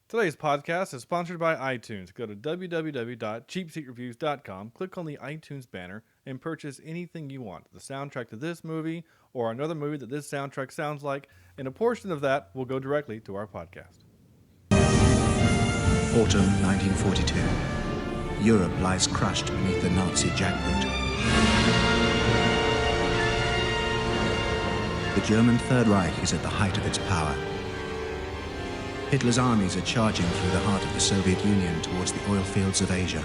Today's podcast is sponsored by iTunes. Go to www.cheapseatreviews.com, click on the iTunes banner, and purchase anything you want. The soundtrack to this movie or another movie that this soundtrack sounds like, and a portion of that will go directly to our podcast. Autumn 1942. Europe lies crushed beneath the Nazi jackboot. The German Third Reich is at the height of its power. Hitler's armies are charging through the heart of the Soviet Union towards the oil fields of Asia.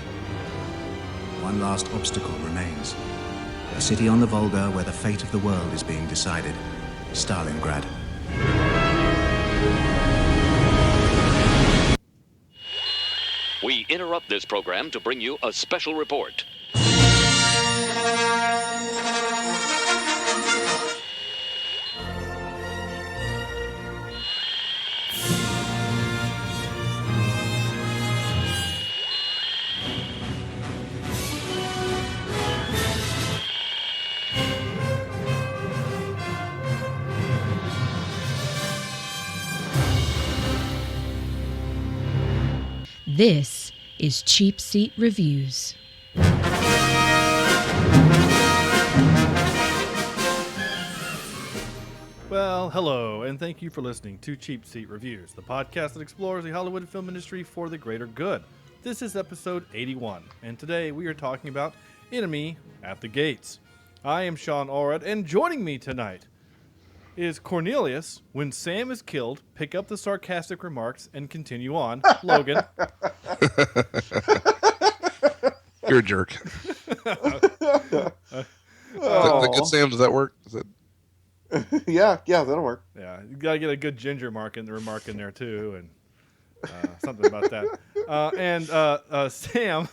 One last obstacle remains. A city on the Volga where the fate of the world is being decided. Stalingrad. We interrupt this program to bring you a special report. This is CheapSeat Reviews. Well, hello, and thank you for listening to CheapSeat Reviews, the podcast that explores the Hollywood film industry for the greater good. This is episode 81, and today we are talking about Enemy at the Gates. I am Sean Allred, and joining me tonight is Cornelius. When Sam is killed, pick up the sarcastic remarks and continue on. Logan. You're a jerk. The good Sam, does that work? Is it? Yeah, that'll work. Yeah, you gotta get a good ginger remark in there too, and something about that. And Sam,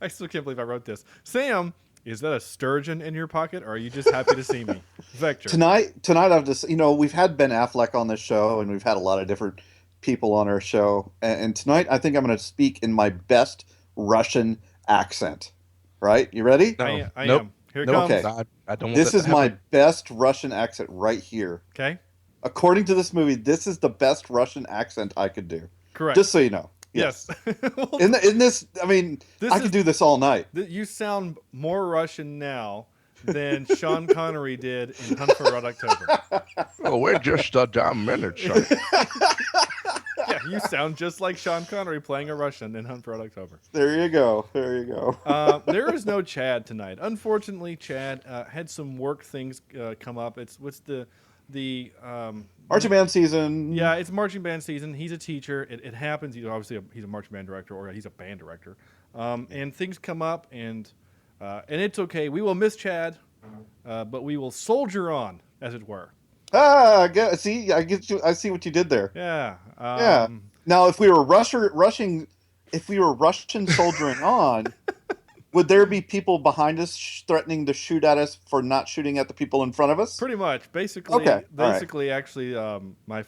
I still can't believe I wrote this. Sam, is that a sturgeon in your pocket, or are you just happy to see me? Vector. Tonight I've just, we've had Ben Affleck on this show, and we've had a lot of different people on our show. And tonight I think I'm going to speak in my best Russian accent. Right? You ready? I Nope. am. Here it comes. Okay. I don't want This that is to my happen. best Russian accent right here. Okay. According to this movie, this is the best Russian accent I could do. Correct. Just so you know. Yes. Well, In this, I could do this all night. you sound more Russian now than Sean Connery did in Hunt for Red October. Oh, we're just a damn minute, sir. Yeah, you sound just like Sean Connery playing a Russian in Hunt for Red October. There you go. There is no Chad tonight. Unfortunately, Chad had some work things come up. What's the Marching band season. Yeah, it's marching band season. He's a teacher. It happens. He's a marching band director, or he's a band director. And things come up, and it's okay. We will miss Chad, but we will soldier on, as it were. I see what you did there. Yeah. Yeah. Now, if we were Russian soldiering on, would there be people behind us threatening to shoot at us for not shooting at the people in front of us? Pretty much. Basically, Okay. All right. actually, my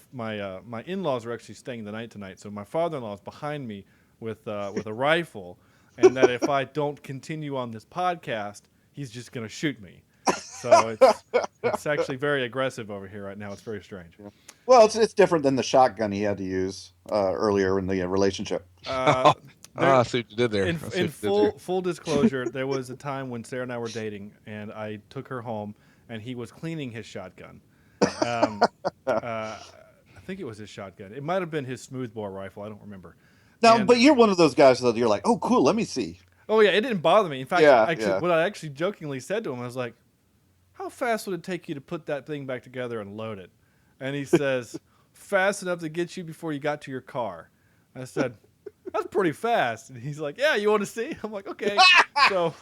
in-laws are actually staying the night tonight, so my father-in-law is behind me with a rifle, and that if I don't continue on this podcast, he's just going to shoot me. So it's actually very aggressive over here right now. It's very strange. Well, it's different than the shotgun he had to use earlier in the relationship. I see what you did there. In full disclosure, there was a time when Sarah and I were dating, and I took her home, and he was cleaning his shotgun. I think it was his shotgun. It might have been his smoothbore rifle. I don't remember. Now, but you're one of those guys that you're like, oh, cool, let me see. Oh yeah, it didn't bother me. In fact, Yeah. what I actually jokingly said to him, I was like, "How fast would it take you to put that thing back together and load it?" And he says, "Fast enough to get you before you got to your car." I said, "That's pretty fast." And he's like, "Yeah, you want to see?" I'm like, "Okay." So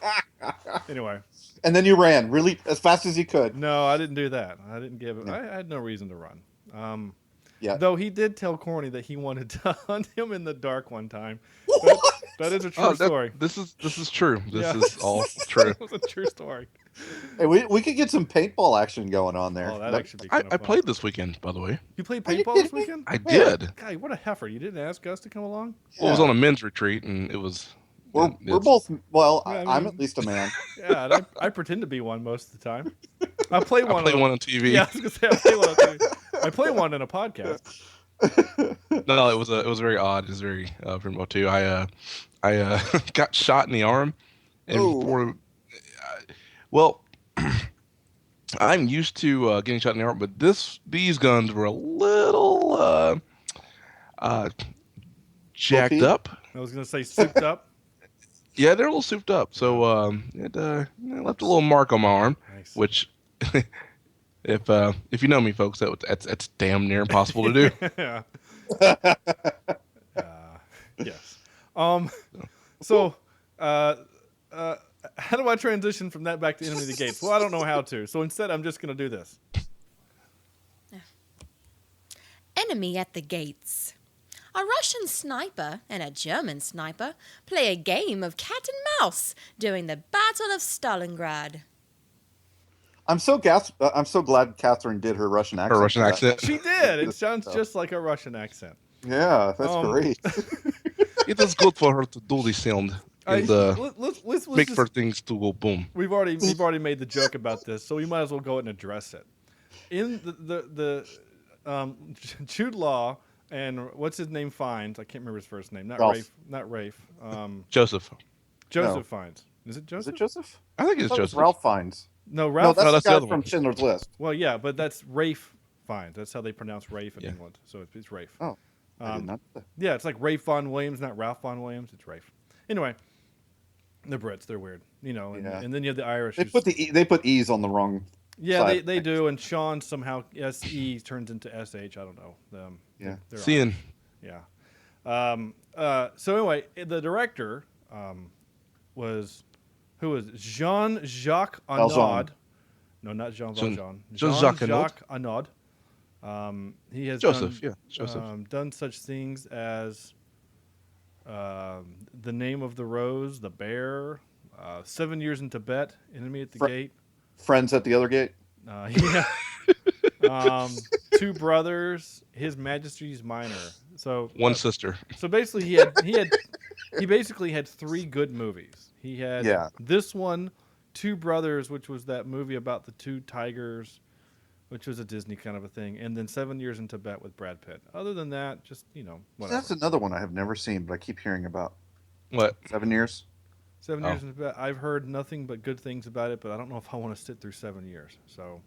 anyway. And then you ran really as fast as you could. No, I didn't do that. I didn't give it. I had no reason to run. Yeah. Though he did tell Corny that he wanted to hunt him in the dark one time. That is a true story. This is true. This Yeah. is all true. It was a true story. Hey, we could get some paintball action going on there. Oh, that actually be kind of I fun. played this weekend, by the way. You played Are you paintball this kidding me? weekend? I did. God, what a heifer. You didn't ask us to come along? Well, it was on a men's retreat, and it was. We're both, well, Yeah, I I'm mean- at least a man. Yeah, and I pretend to be one most of the time. I play one. I play one on TV. Yeah, I was going to say I play one on TV. I play one in a podcast. No, it was very odd. It was very remote too. I got shot in the arm, and Oh, before, well, I'm used to getting shot in the arm, but these guns were a little uh, jacked OP. up. I was gonna say souped up. Yeah, they're a little souped up. So it left a little mark on my arm, Nice. which if you know me, folks, that's damn near impossible to do. Yeah. Yes. So, how do I transition from that back to Enemy of the Gates? Well, I don't know how to. So instead, I'm just going to do this. Enemy at the gates. A Russian sniper and a German sniper play a game of cat and mouse during the Battle of Stalingrad. I'm so glad Catherine did her Russian accent. Her Russian for that. accent. She did. It sounds just like a Russian accent. Yeah, that's great. It is good for her to do this sound and Let's make just, for things to go boom. we've already made the joke about this, so we might as well go ahead and address it. In the Jude Law and what's his name Fiennes, I can't remember his first name. Ralph. Not Rafe. Joseph. Joseph No. Fiennes. Is it Is Joseph? it Joseph? I think it's thought it was Joseph. Ralph Fiennes. No, No, Ralph. that's that's the the guy other from one. Schindler's List. Well, yeah, but that's Rafe Fiennes. That's how they pronounce Rafe in Yeah. England. So it's Rafe. Oh, I did not. Yeah, it's like Rafe Vaughan Williams, not Ralph Vaughan Williams. It's Rafe. Anyway, the Brits, they're weird, and, Yeah. and then you have the Irish. They put E's on the wrong. yeah, side. they do, and Sean somehow SE turns into SH. I don't know. Yeah. they're Seeing. Yeah. So anyway, the director was Jean-Jacques Valjean. Annaud. No, not Jean Valjean. Jean-Jacques Annaud. He has Joseph, done, yeah, Joseph. done such things as The Name of the Rose, The Bear, 7 Years in Tibet, Enemy at the Gate. Friends at the other gate. Yeah. Two Brothers, His Majesty's Minor. So One sister. So basically, he basically had three good movies. He had this one, Two Brothers, which was that movie about the two tigers, which was a Disney kind of a thing, and then 7 Years in Tibet with Brad Pitt. Other than that, just whatever. That's another one I have never seen, but I keep hearing about. What? 7 years. 7 Years in Tibet. I've heard nothing but good things about it, but I don't know if I want to sit through 7 years. So,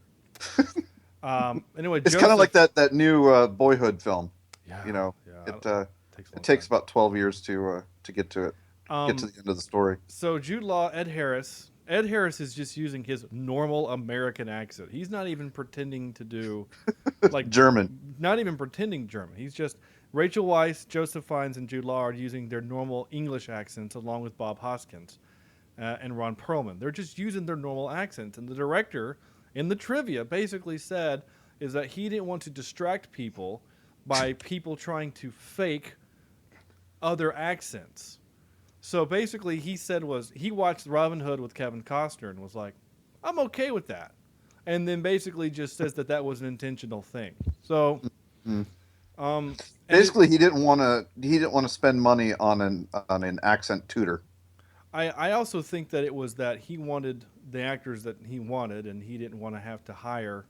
anyway, It's kind of like that new Boyhood film. Yeah, It takes about 12 years to get to it. Get to the end of the story. So Jude Law, Ed Harris. Ed Harris is just using his normal American accent. He's not even pretending to do like German. Not even pretending German. He's just Rachel Weisz, Joseph Fiennes, and Jude Law are using their normal English accents along with Bob Hoskins and Ron Perlman. They're just using their normal accents. And the director in the trivia basically said is that he didn't want to distract people by people trying to fake other accents. So basically, he said he watched Robin Hood with Kevin Costner and was like, "I'm okay with that," and then basically just says that was an intentional thing. So, basically, he didn't want to spend money on an accent tutor. I also think that it was that he wanted the actors that he wanted, and he didn't want to have to hire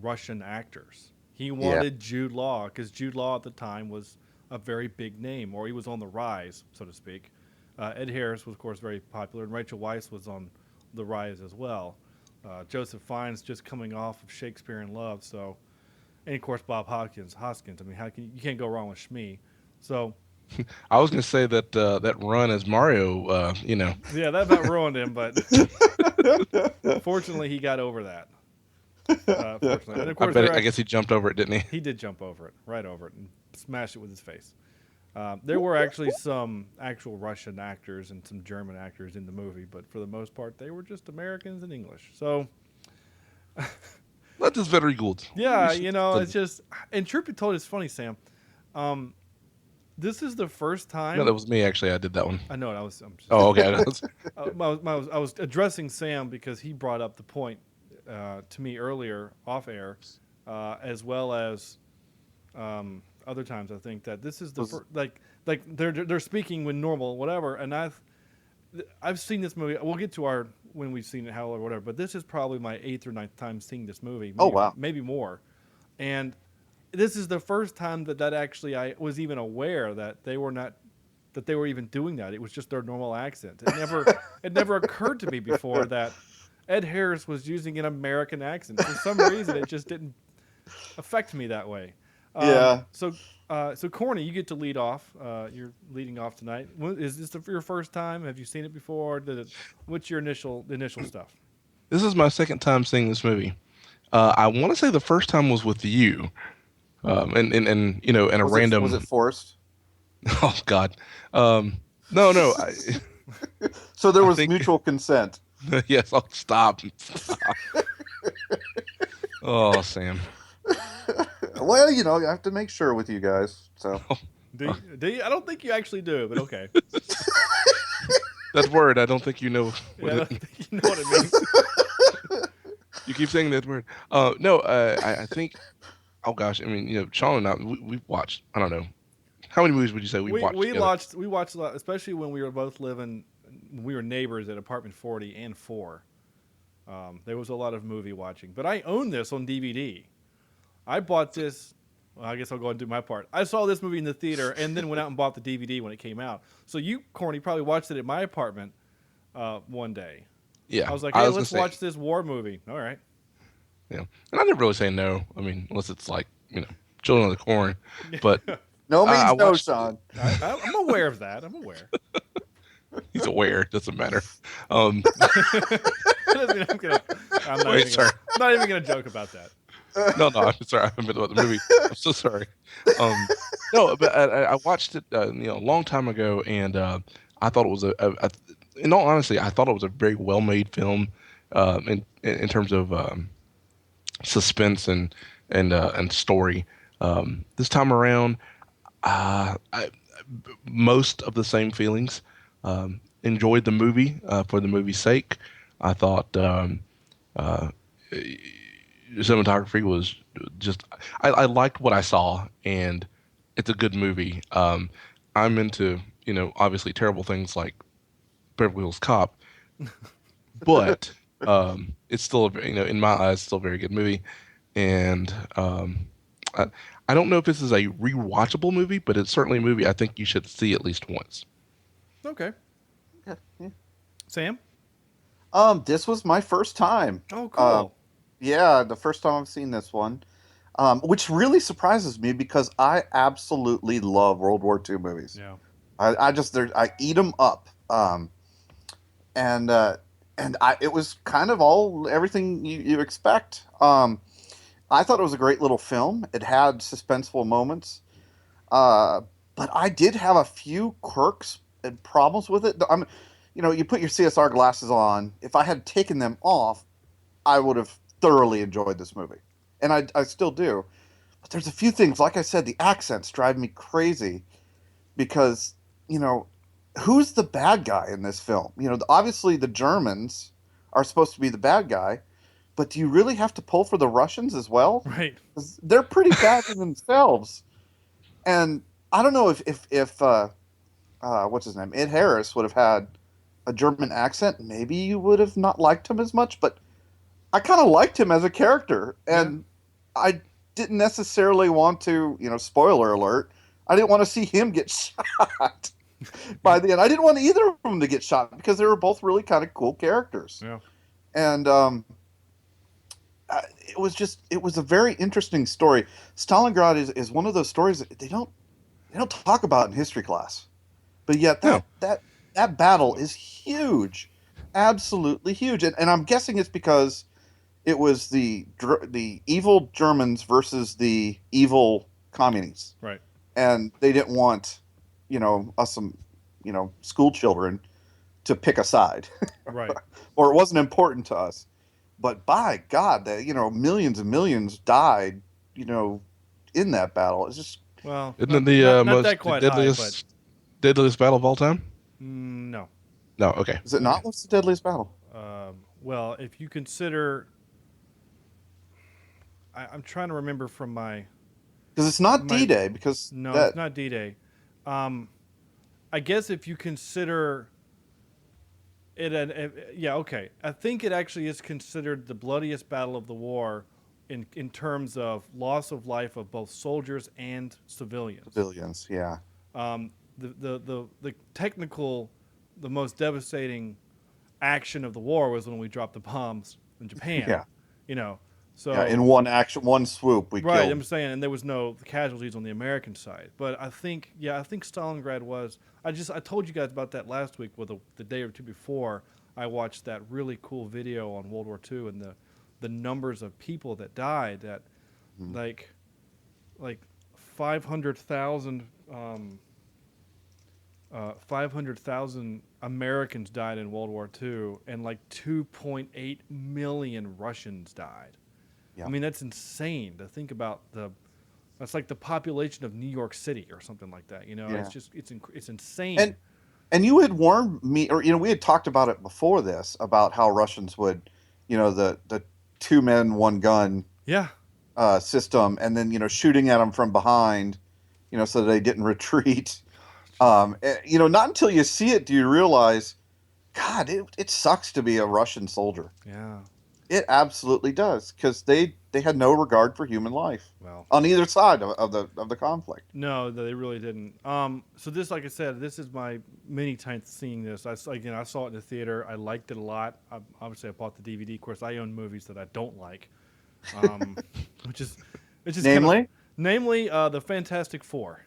Russian actors. He wanted Jude Law because Jude Law at the time was a very big name, or he was on the rise, so to speak. Ed Harris was, of course, very popular, and Rachel Weisz was on the rise as well. Joseph Fiennes just coming off of Shakespeare in Love, so, and of course Bob Hoskins. I mean, you can't go wrong with Shmi. So, I was going to say that that run as Mario, yeah, that about ruined him, but fortunately he got over that. Fortunately, and of course, I guess he jumped over it, didn't he? He did jump over it, right over it, and smashed it with his face. There were actually some actual Russian actors and some German actors in the movie, but for the most part, they were just Americans and English. So that is very good. Yeah, it's just. And truth be told, it's funny, Sam. This is the first time. No, that was me actually. I did that one. I know. I'm just, oh, okay. I was addressing Sam because he brought up the point to me earlier off air, as well as. Other times I think that this is the like they're speaking when normal whatever, and I've seen this movie. We'll get to when we've seen it how or whatever, but this is probably my 8th or 9th time seeing this movie. Oh wow, maybe more. And this is the first time that actually I was even aware that they were not that they were even doing that. It was just their normal accent. It never occurred to me before that Ed Harris was using an American accent. For some reason, it just didn't affect me that way. Yeah. So Corny, you get to lead off. You're leading off tonight. Is this your first time? Have you seen it before? What's your initial stuff? This is my second time seeing this movie. I want to say the first time was with you, and you know, in a random. Was it forced? Oh God, no. So there I was think- mutual consent. Yes, I'll stop. Oh, Sam. Well, you know, you have to make sure with you guys. So Do you? I don't think you actually do, but okay. That word, I don't think you know Yeah, I what don't it think you know what it means. You keep saying that word. No, I think. Oh gosh, I mean, you know, Sean and I, we've watched. I don't know, how many movies would you say we watched? We watched a lot, especially when we were both living. We were neighbors at apartment 40 and 4. There was a lot of movie watching, but I own this on DVD. I bought this. Well, I guess I'll go and do my part. I saw this movie in the theater and then went out and bought the DVD when it came out. So you, Corny, probably watched it at my apartment one day. Yeah, I was like, hey, let's gonna watch this war movie. All right. Yeah, and I never really say no. I mean, unless it's like, you know, Children of the Corn. But no means I no, watched- Sean. I'm aware of that. I'm aware. he's aware. Doesn't matter. That doesn't mean I'm not even gonna joke about that. No, I'm sorry. I meant about the movie. I'm so sorry. No, but I watched it, you know, a long time ago, and I thought it was in all honesty, I thought it was a very well-made film, in terms of suspense and story. This time around, most of the same feelings. Enjoyed the movie for the movie's sake. I thought cinematography was just. I liked what I saw, and it's a good movie. I'm into, you know, obviously terrible things like Beverly Hills Cop, but it's still, you know, in my eyes, still a very good movie. And I don't know if this is a rewatchable movie, but it's certainly a movie I think you should see at least once. Okay. Yeah. Sam? This was my first time. Oh, cool. Yeah, the first time I've seen this one, which really surprises me because I absolutely love World War II movies. Yeah. I eat them up. It was kind of everything you expect. I thought it was a great little film. It had suspenseful moments, but I did have a few quirks and problems with it. You know, you put your CSR glasses on. If I had taken them off, I would have thoroughly enjoyed this movie, and I still do. But there's a few things, like I said, the accents drive me crazy because, you know, who's the bad guy in this film? You know, obviously the Germans are supposed to be the bad guy, but do you really have to pull for the Russians as well? Right. 'Cause they're pretty bad in themselves. And I don't know if what's his name, Ed Harris, would have had a German accent, maybe you would have not liked him as much, but I kind of liked him as a character, and I didn't necessarily want to, you know, spoiler alert, I didn't want to see him get shot by the end. I didn't want either of them to get shot because they were both really kind of cool characters. Yeah. And it was a very interesting story. Stalingrad is one of those stories that they don't talk about in history class, but yet that battle is huge, absolutely huge. And I'm guessing it's because it was the evil Germans versus the evil communists, Right. and they didn't want, you know, some, you know, school children to pick a side, Right. or it wasn't important to us. But by God, that, you know, millions and millions died, you know, in that battle. It's just, Well, Isn't not, it the not most that quite deadliest battle of all time? no. No. Okay. is it not? What's the deadliest battle? Well, if you consider, I'm trying to remember from my. Because it's not D-Day. Because No, that, it's not D-Day. I guess if you consider it, yeah, okay. I think it actually is considered the bloodiest battle of the war in terms of loss of life of both soldiers and civilians. Civilians, yeah. The technical, the most devastating action of the war was when we dropped the bombs in Japan. Yeah. You know, so Yeah, in one action, one swoop, we right. killed. I'm saying, and there was no casualties on the American side. But I think Stalingrad was. I told you guys about that last week, with the day or two before. I watched that really cool video on World War II and the numbers of people that died. That like 500,000 500,000 Americans died in World War II, and like 2.8 million Russians died. Yeah. I mean, that's insane to think about. That's like the population of New York City or something like that. You know, Yeah. it's insane. And you had warned me, or we had talked about it before this, about how Russians would, the 2 men 1 gun yeah, system, and then shooting at them from behind, so that they didn't retreat. Not until you see it do you realize, God, it sucks to be a Russian soldier. yeah. It absolutely does, because they had no regard for human life Well, on either side of the conflict. no, they really didn't. So this, like I said, this is my many times seeing this. I saw it in the theater. I liked it a lot. Obviously, I bought the DVD. Of course, I own movies that I don't like, which is Namely? namely the Fantastic Four.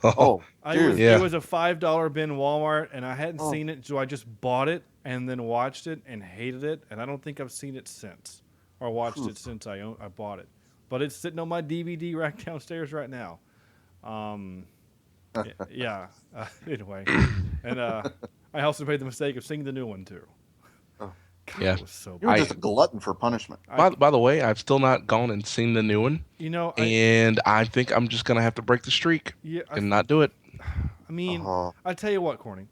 Oh, dude. It was a $5 bin Walmart, and I hadn't seen it, so I just bought it and then watched it and hated it, and I don't think I've seen it since, or watched it since I bought it. But it's sitting on my DVD rack downstairs right now. Yeah. Anyway, and I also made the mistake of seeing the new one too. Oh. God, Yeah. it was so You're bad. just a glutton for punishment. By the way, I've still not gone and seen the new one, and I think I'm just gonna have to break the streak and not do it. I mean, Uh-huh. I tell you what, Corny.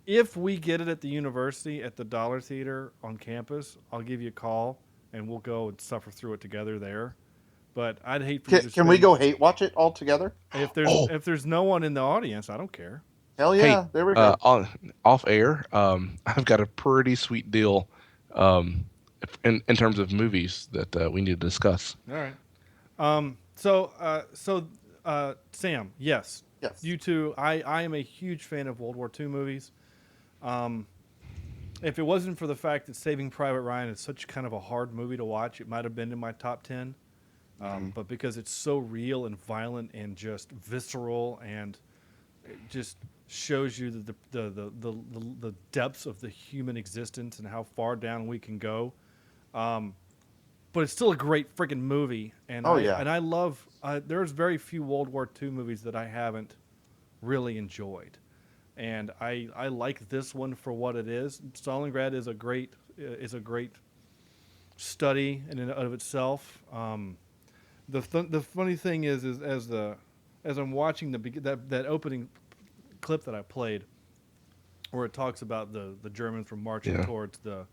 If we get it at the university at the Dollar Theater on campus, I'll give you a call and we'll go and suffer through it together there. But I'd hate for you to Can we spend- go hate watch it all together? If there's no one in the audience, I don't care. Hell yeah! Hey, there we go. off air, I've got a pretty sweet deal, in terms of movies that we need to discuss. All right. So Sam, yes. Yes. You too. I am a huge fan of World War II movies. If it wasn't for the fact that Saving Private Ryan is such kind of a hard movie to watch, it might have been in my top 10. But because it's so real and violent and just visceral, and it just shows you the depths of the human existence and how far down we can go. But it's still a great freaking movie, and I love. There's very few World War II movies that I haven't really enjoyed, and I like this one for what it is. Stalingrad is a great study in and of itself. The funny thing is as I'm watching that opening clip that I played, where it talks about the Germans were marching towards the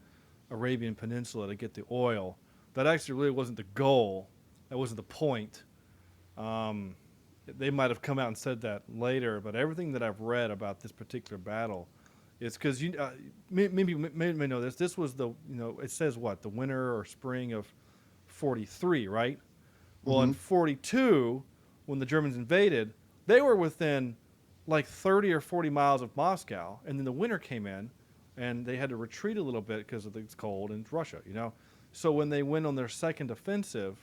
Arabian Peninsula to get the oil. That actually really wasn't the goal. That wasn't the point. They might have come out and said that later, but everything that I've read about this particular battle is because maybe you may know this. This was it says what, the winter or spring of 43, right? Well, in 42, when the Germans invaded, they were within like 30 or 40 miles of Moscow, and then the winter came in, and they had to retreat a little bit because it's cold in Russia, So when they went on their second offensive,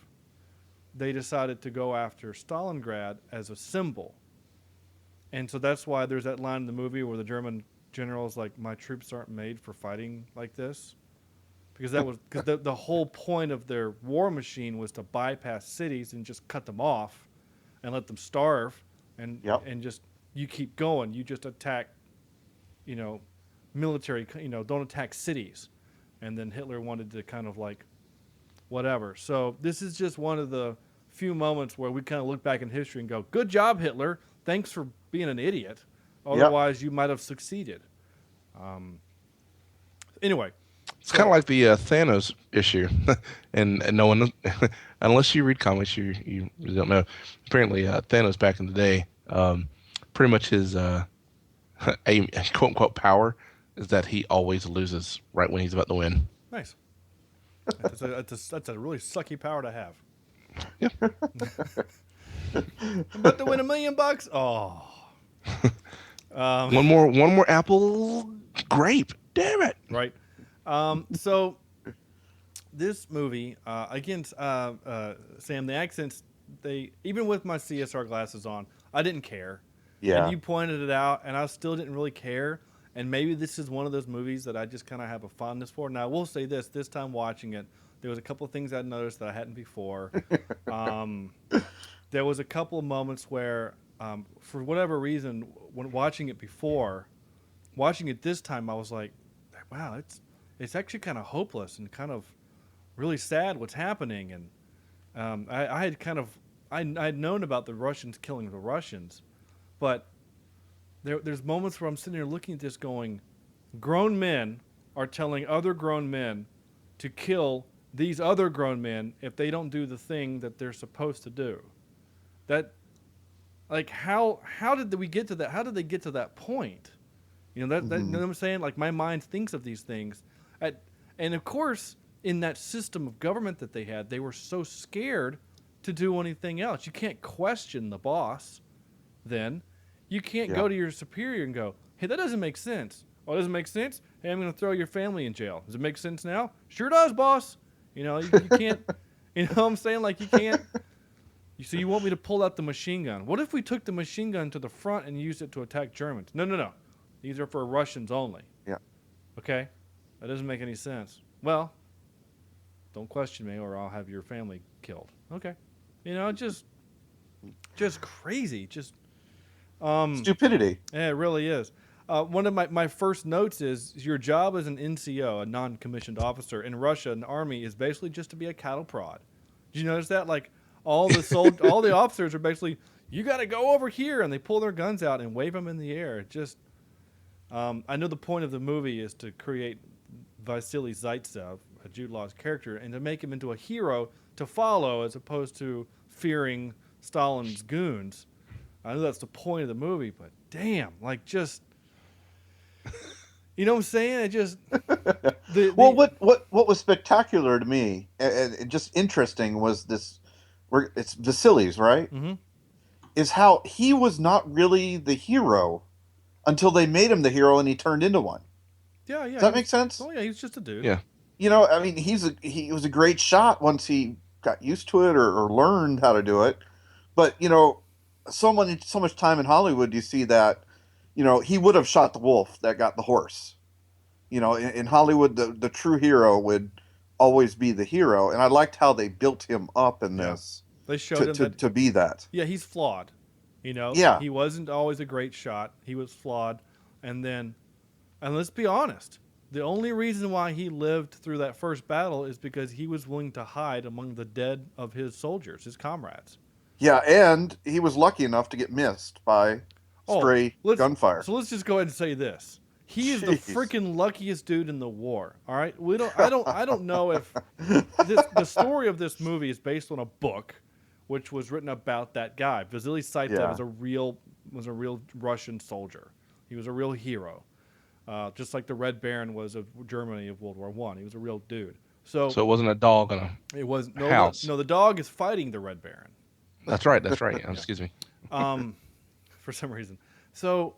they decided to go after Stalingrad as a symbol. And so that's why there's that line in the movie where the German general's like, "My troops aren't made for fighting like this." Because the whole point of their war machine was to bypass cities and just cut them off and let them starve, and just you keep going. You just attack, military, don't attack cities. And then Hitler wanted to kind of like whatever. So this is just one of the few moments where we kind of look back in history and go, "Good job, Hitler. Thanks for being an idiot. Otherwise, you might have succeeded." Anyway. It's kind of like the Thanos issue, and no one, unless you read comics, you really don't know. Apparently, Thanos back in the day, pretty much his a quote unquote power is that he always loses right when he's about to win. Nice. That's a really sucky power to have. I'm about to win $1 million. Oh. One more apple grape. Damn it. Right. So this movie, again, Sam, the accents, they, even with my CSR glasses on, I didn't care. Yeah. And you pointed it out, and I still didn't really care. And maybe this is one of those movies that I just kind of have a fondness for. Now, I will say this time watching it, there was a couple of things I noticed that I hadn't before. There was a couple of moments where, for whatever reason, when watching it before, watching it this time, I was like, wow, it's actually kind of hopeless and kind of really sad what's happening. And I had kind of, I'd known about the Russians killing the Russians, but there's moments where I'm sitting there looking at this going, grown men are telling other grown men to kill these other grown men if they don't do the thing that they're supposed to do. That, like, how did we get to that? How did they get to that point? You know, you know what I'm saying? Like, my mind thinks of these things. And of course, in that system of government that they had, they were so scared to do anything else. You can't question the boss then. You can't go to your superior and go, hey, that doesn't make sense. Oh, it doesn't make sense? Hey, I'm going to throw your family in jail. Does it make sense now? Sure does, boss. You know, you can't, you know what I'm saying? Like, you can't. So you want me to pull out the machine gun. What if we took the machine gun to the front and used it to attack Germans? No. These are for Russians only. Yeah. Okay? That doesn't make any sense. Well, don't question me or I'll have your family killed. Okay. You know, just crazy. Just stupidity. Yeah, it really is. One of my first notes is your job as an NCO, a non-commissioned officer in Russia, an army, is basically just to be a cattle prod. Did you notice that? Like, all the officers are basically, you got to go over here, and they pull their guns out and wave them in the air. It just, I know the point of the movie is to create Vassili Zaitsev, a Jude Law's character, and to make him into a hero to follow as opposed to fearing Stalin's goons. I know that's the point of the movie, but damn, like, just, you know what I'm saying? It just, well, what was spectacular to me and just interesting was this. It's Vasili's, right? Mm-hmm. Is how he was not really the hero until they made him the hero and he turned into one. Yeah. Does that make sense? Oh yeah, he's just a dude. Yeah. You know, I mean, he was a great shot once he got used to it or learned how to do it. But you know, so much time in Hollywood, you see that, you know, he would have shot the wolf that got the horse. You know, in Hollywood, the true hero would always be the hero, and I liked how they built him up in this. They showed him to be that. Yeah, he's flawed. You know, he wasn't always a great shot. He was flawed, and let's be honest, the only reason why he lived through that first battle is because he was willing to hide among the dead of his soldiers, his comrades. Yeah, and he was lucky enough to get missed by stray gunfire. So let's just go ahead and say this. He is the freaking luckiest dude in the war. All right, I don't know if the story of this movie is based on a book, which was written about that guy. Vasili Zaitsev was a real Russian soldier. He was a real hero, just like the Red Baron was of Germany of World War I. He was a real dude. So it wasn't a dog on a house. No, the dog is fighting the Red Baron. That's right. Excuse me. For some reason. So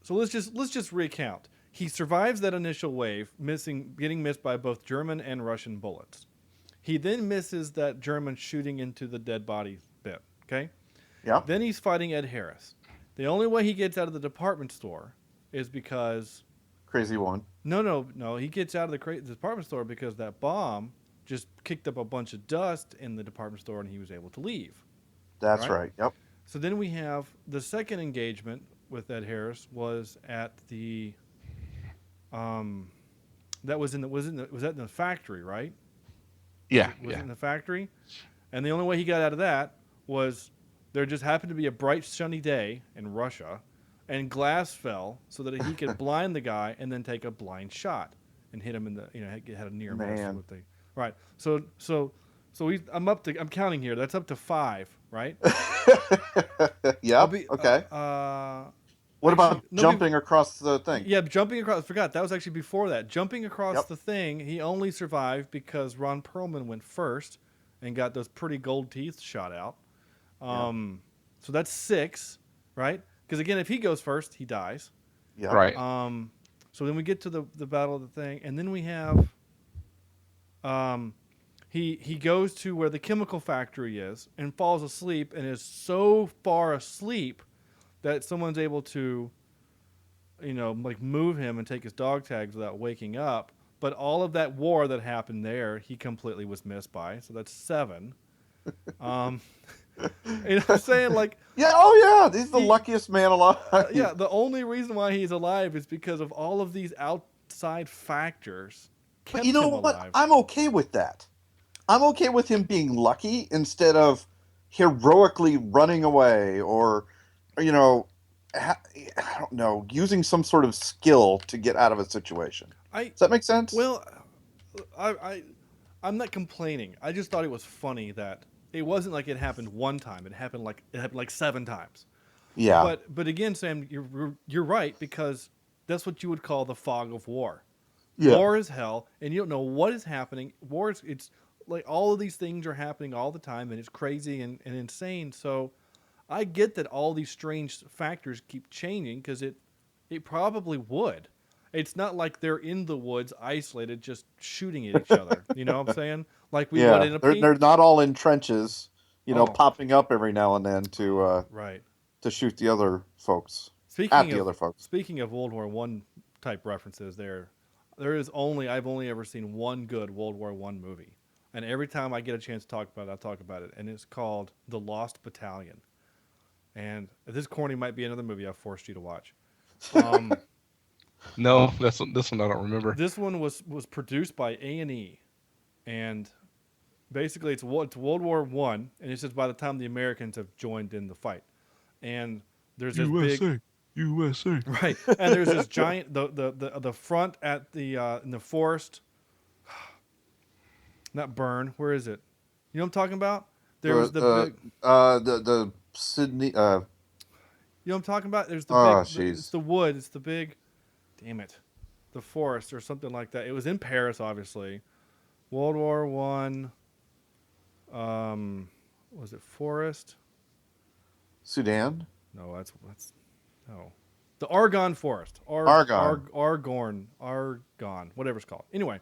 let's just recount. He survives that initial wave, getting missed by both German and Russian bullets. He then misses that German shooting into the dead body bit. Okay. Yeah. Then he's fighting Ed Harris. The only way he gets out of the department store is because Crazy One. No. He gets out of the department store because that bomb just kicked up a bunch of dust in the department store, and he was able to leave. That's right. Yep. So then we have the second engagement with Ed Harris was at the was that in the factory, right? Yeah. Was it in the factory? And the only way he got out of that was there just happened to be a bright sunny day in Russia, and glass fell so that he could blind the guy and then take a blind shot and hit him in the had a near miss with the right. So I'm counting here. That's up to 5, right? Yeah. Okay. What about jumping across the thing? Yeah, jumping across. I forgot. That was actually before that. Jumping across the thing, he only survived because Ron Perlman went first and got those pretty gold teeth shot out. So that's 6, right? Because again, if he goes first, he dies. Yeah. Right. So then we get to the battle of the thing, and then we have he goes to where the chemical factory is and falls asleep and is so far asleep that someone's able to, like move him and take his dog tags without waking up. But all of that war that happened there, he completely was missed by. So that's 7. I'm saying? Like, Yeah. Oh, yeah. He's the luckiest man alive. yeah, the only reason why he's alive is because of all of these outside factors. But you know him what? alive. I'm okay with that. I'm okay with him being lucky instead of heroically running away or I don't know, using some sort of skill to get out of a situation. Does that make sense? Well, I'm not complaining. I just thought it was funny that it wasn't like it happened one time. It happened like 7 times. Yeah. But again, Sam, you're right, because that's what you would call the fog of war. Yeah. War is hell, and you don't know what is happening. It's like all of these things are happening all the time, and it's crazy and insane. So I get that all these strange factors keep changing, because it probably would. It's not like they're in the woods isolated just shooting at each other. You know what I'm saying? Like we would in a they're not all in trenches, Oh. popping up every now and then to right. to shoot the other folks. Speaking folks. Speaking of World War I type references, I've only ever seen one good World War I movie, and every time I get a chance to talk about it, I'll talk about it, and it's called The Lost Battalion. And this corny might be another movie I've forced you to watch. No, this one I don't remember. This one was produced by A&E, and basically it's World War I, and it's just by the time the Americans have joined in the fight, and there's this big USA. right, and there's this giant the front at the in the forest, not burn. Where is it? You know what I'm talking about? There was the big. The Sydney. You know what I'm talking about? There's the big. It's the wood. It's the big. Damn it, the forest or something like that. It was in Paris, obviously. World War I. Was it forest? Sudan. No, that's no. The Argonne Forest. Argonne, whatever it's called. Anyway,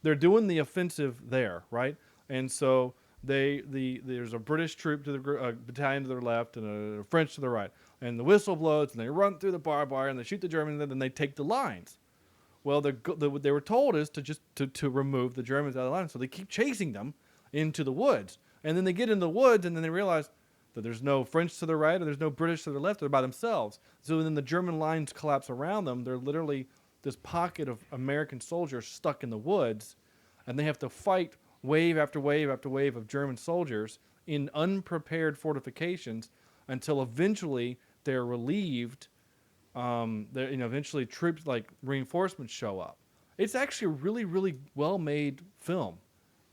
they're doing the offensive there, right? And so there's a British troop to the battalion to their left and a French to the right. And the whistle blows, and they run through the barbed wire, and they shoot the Germans, and then they take the lines. Well, what they were told is to remove the Germans out of the line, so they keep chasing them into the woods. And then they get in the woods, and then they realize that there's no French to the right, or there's no British to the left, they're by themselves. So then the German lines collapse around them. They're literally this pocket of American soldiers stuck in the woods, and they have to fight wave after wave after wave of German soldiers in unprepared fortifications until eventually they're relieved. Eventually troops like reinforcements show up. It's actually a really, really well-made film.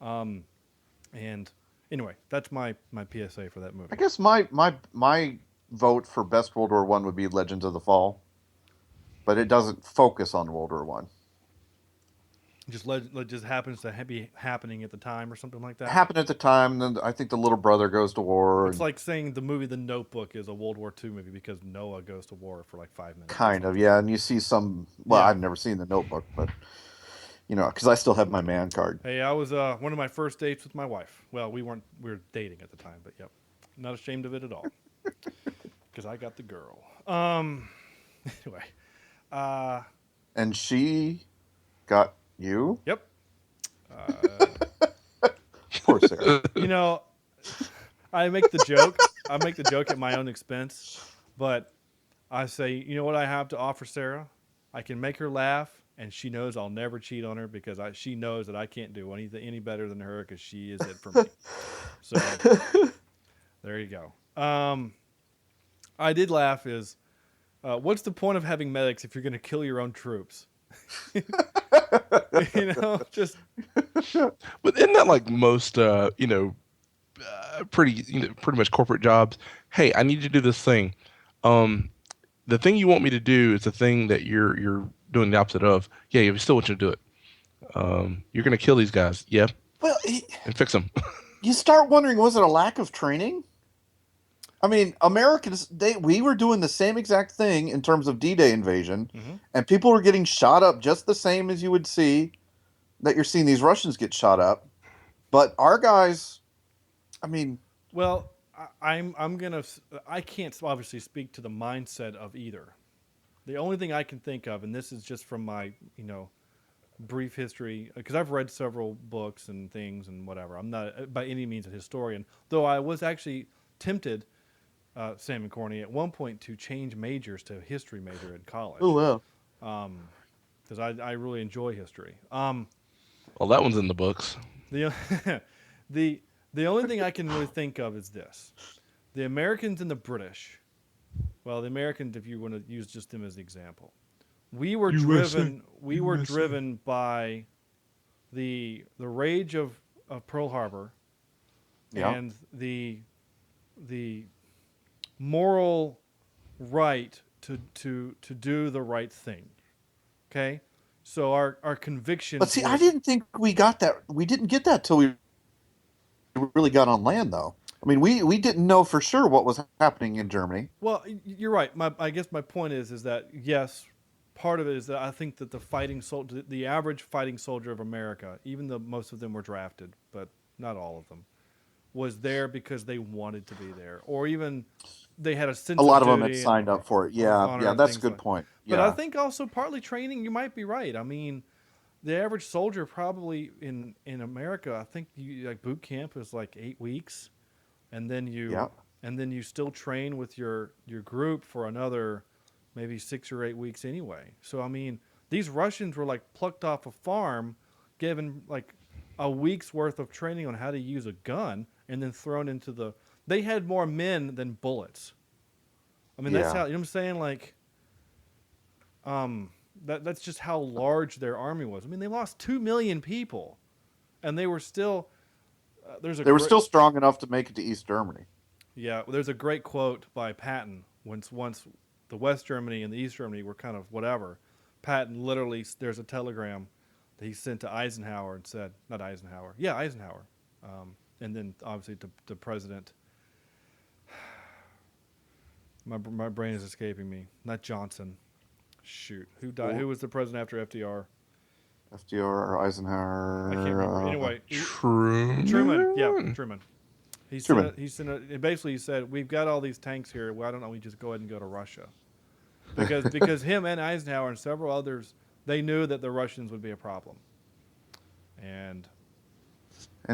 And anyway, that's my PSA for that movie. I guess my vote for best World War I would be Legends of the Fall, but it doesn't focus on World War I. Just happens to be happening at the time or something like that. Happened at the time, and then I think the little brother goes to war. It's like saying the movie The Notebook is a World War II movie because Noah goes to war for like 5 minutes. Kind of, yeah. And you see some. Well, Yeah. I've never seen The Notebook, but because I still have my man card. Hey, I was one of my first dates with my wife. Well, we were dating at the time, but yep, not ashamed of it at all because I got the girl. Anyway, And she got you. yep. Poor Sarah. I make the joke. I make the joke at my own expense, but I say, you know what I have to offer Sarah? I can make her laugh, and she knows I'll never cheat on her because she knows that I can't do anything any better than her because she is it for me. So there you go. I did laugh. What's the point of having medics if you're going to kill your own troops? Just. But isn't that like most, pretty much corporate jobs? Hey, I need you to do this thing. The thing you want me to do is the thing that you're doing the opposite of. Yeah, we still want you to do it. You're going to kill these guys. Yeah. Well, and fix them. you start wondering, was it a lack of training? I mean, Americans, we were doing the same exact thing in terms of D-Day invasion, and people were getting shot up just the same as you would see that you're seeing these Russians get shot up. But our guys, I mean, Well, I can't obviously speak to the mindset of either. The only thing I can think of, and this is just from my brief history, because I've read several books and things and whatever. I'm not by any means a historian, though I was actually tempted, Sam and Corny, at one point to change majors to history major in college. oh Because I really enjoy history. Well, that one's in the books. The the only thing I can really think of is this: the Americans and the British. Well, the Americans, if you want to use just them as the example, we were driven. We were driven by the rage of Pearl Harbor, and the moral right to do the right thing. Okay, so our conviction. But see, I didn't think we got that. We didn't get that till we really got on land, though. I mean, we didn't know for sure what was happening in Germany. Well, you're right. I guess my point is that yes, part of it is that I think that the average fighting soldier of America, even though most of them were drafted, but not all of them, was there because they wanted to be there, or even they had a sense. A lot of them had signed up for it. Yeah, that's a good point. But I think also partly training. You might be right. I mean, the average soldier probably in America, I think like boot camp is like 8 weeks, and then you still train with your group for another maybe 6 or 8 weeks anyway. So I mean, these Russians were like plucked off a farm, given like a week's worth of training on how to use a gun, and then thrown into the. They had more men than bullets. I mean, that's how, you know what I'm saying? Like, that's just how large their army was. I mean, they lost 2 million people, and they were still. They were still strong enough to make it to East Germany. Yeah, there's a great quote by Patton. Once the West Germany and the East Germany were kind of whatever, Patton literally, there's a telegram that he sent to Eisenhower and said, not Eisenhower, yeah, Eisenhower, and then obviously to President. My brain is escaping me. Not Johnson. Shoot, who died? Who was the president after FDR? FDR or Eisenhower? I can't remember. Anyway, Truman. Yeah, Truman. He basically he said, "We've got all these tanks here. Why don't we just go ahead and go to Russia?" Because him and Eisenhower and several others, they knew that the Russians would be a problem, and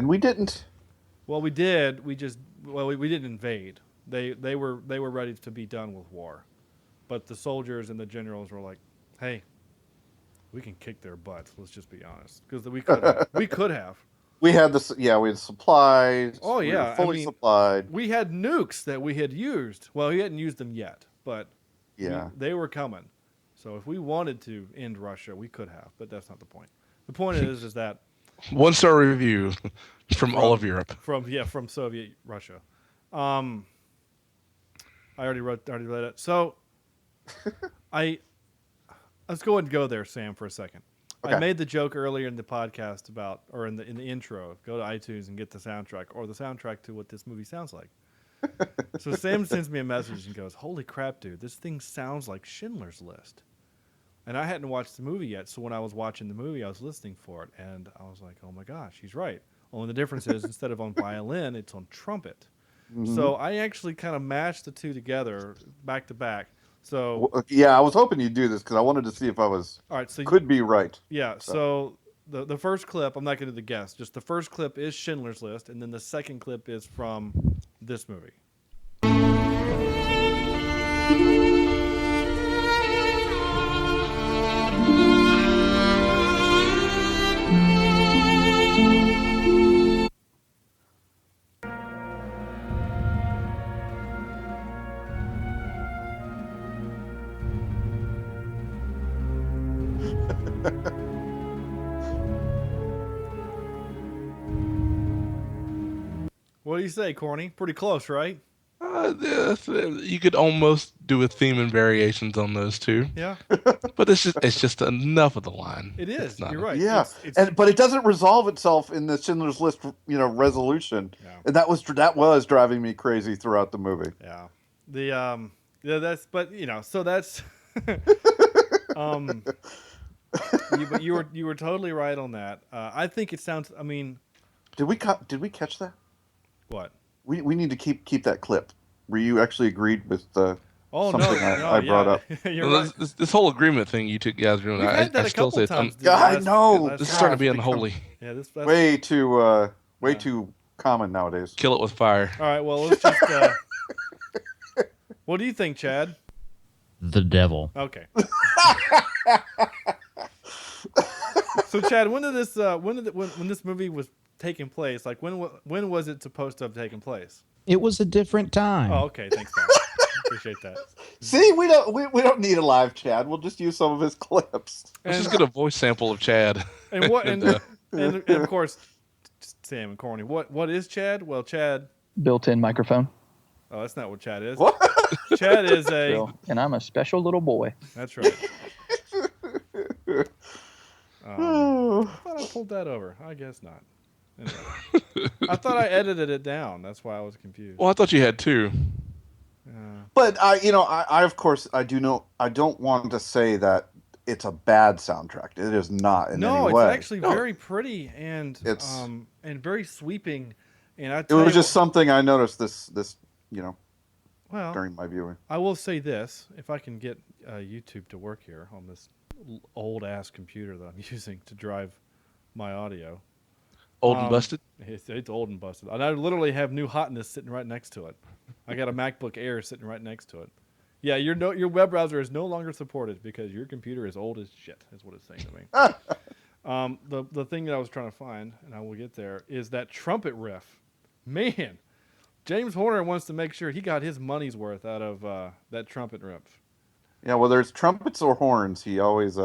we didn't. Well, we did. We didn't invade. They were ready to be done with war, but the soldiers and the generals were like, "Hey, we can kick their butts. Let's just be honest, because we could have." We had this. Yeah, we had supplies. Oh yeah, we were fully supplied. We had nukes that we had used. Well, we hadn't used them yet, but they were coming. So if we wanted to end Russia, we could have. But that's not the point. The point is that 1-star review from all of Europe. From Soviet Russia. I already read it. So let's go ahead and go there, Sam, for a second. Okay. I made the joke earlier in the podcast in the intro, go to iTunes and get the soundtrack, or the soundtrack to what this movie sounds like. So Sam sends me a message and goes, "Holy crap, dude, this thing sounds like Schindler's List." And I hadn't watched the movie yet, so when I was watching the movie, I was listening for it, and I was like, oh my gosh, he's right. Only the difference is instead of on violin, it's on trumpet. Mm-hmm. So I actually kind of mashed the two together back to back. So I was hoping you'd do this because I wanted to see if I was could be right. Yeah. So the first clip, I'm not going to do the guess. Just the first clip is Schindler's List, and then the second clip is from this movie. What do you say, Corny? Pretty close, right? You could almost do a theme and variations on those two, Yeah, but it's just enough of the line. it is. It's not You're right. Yeah, It's but it doesn't resolve itself in the Schindler's List, resolution, Yeah. and that was driving me crazy throughout the movie. yeah. That's so that's but you were totally right on that. I think it sounds. I mean, Did we catch that? what? We need to keep that clip where you actually agreed with Oh something no, I brought up. You're Well, right. this whole agreement thing you two guys are doing, We've had that I a still couple say it's times. Yeah, I know. last this is time. starting to be It's become- unholy. Yeah, that's way too Yeah. too common nowadays. Kill it with fire. All right. Well, let's just. What do you think, Chad? The devil. Okay. So, Chad, when this movie was taking place, like when was it supposed to have taken place? It was a different time. Oh, okay. Thanks, Tom. Appreciate that. See, we don't need a live Chad. We'll just use some of his clips. Let's just get a voice sample of Chad. And what and, And, and of course, Sam and Corny. What is Chad? Well, Chad. Built-in microphone. Oh, that's not what Chad is. What? Chad is a. So, and I'm a special little boy. That's right. I thought I pulled that over. I guess not. Anyway. I thought I edited it down. That's why I was confused. Well, I thought you had two. But I of course I do know. I don't want to say that it's a bad soundtrack. It is not in No, any it's way. actually very pretty and and very sweeping. And It was just something I noticed this well, during my viewing. I will say this: if I can get YouTube to work here on this old ass computer that I'm using to drive my audio, Old and busted. it's old and busted. And I literally have new hotness sitting right next to it. I got a MacBook Air sitting right next to it. Yeah, your web browser is no longer supported because your computer is old as shit. Is what it's saying to me. The thing that I was trying to find, and I will get there, is that trumpet riff. Man, James Horner wants to make sure he got his money's worth out of that trumpet riff. Yeah, whether it's trumpets or horns, he always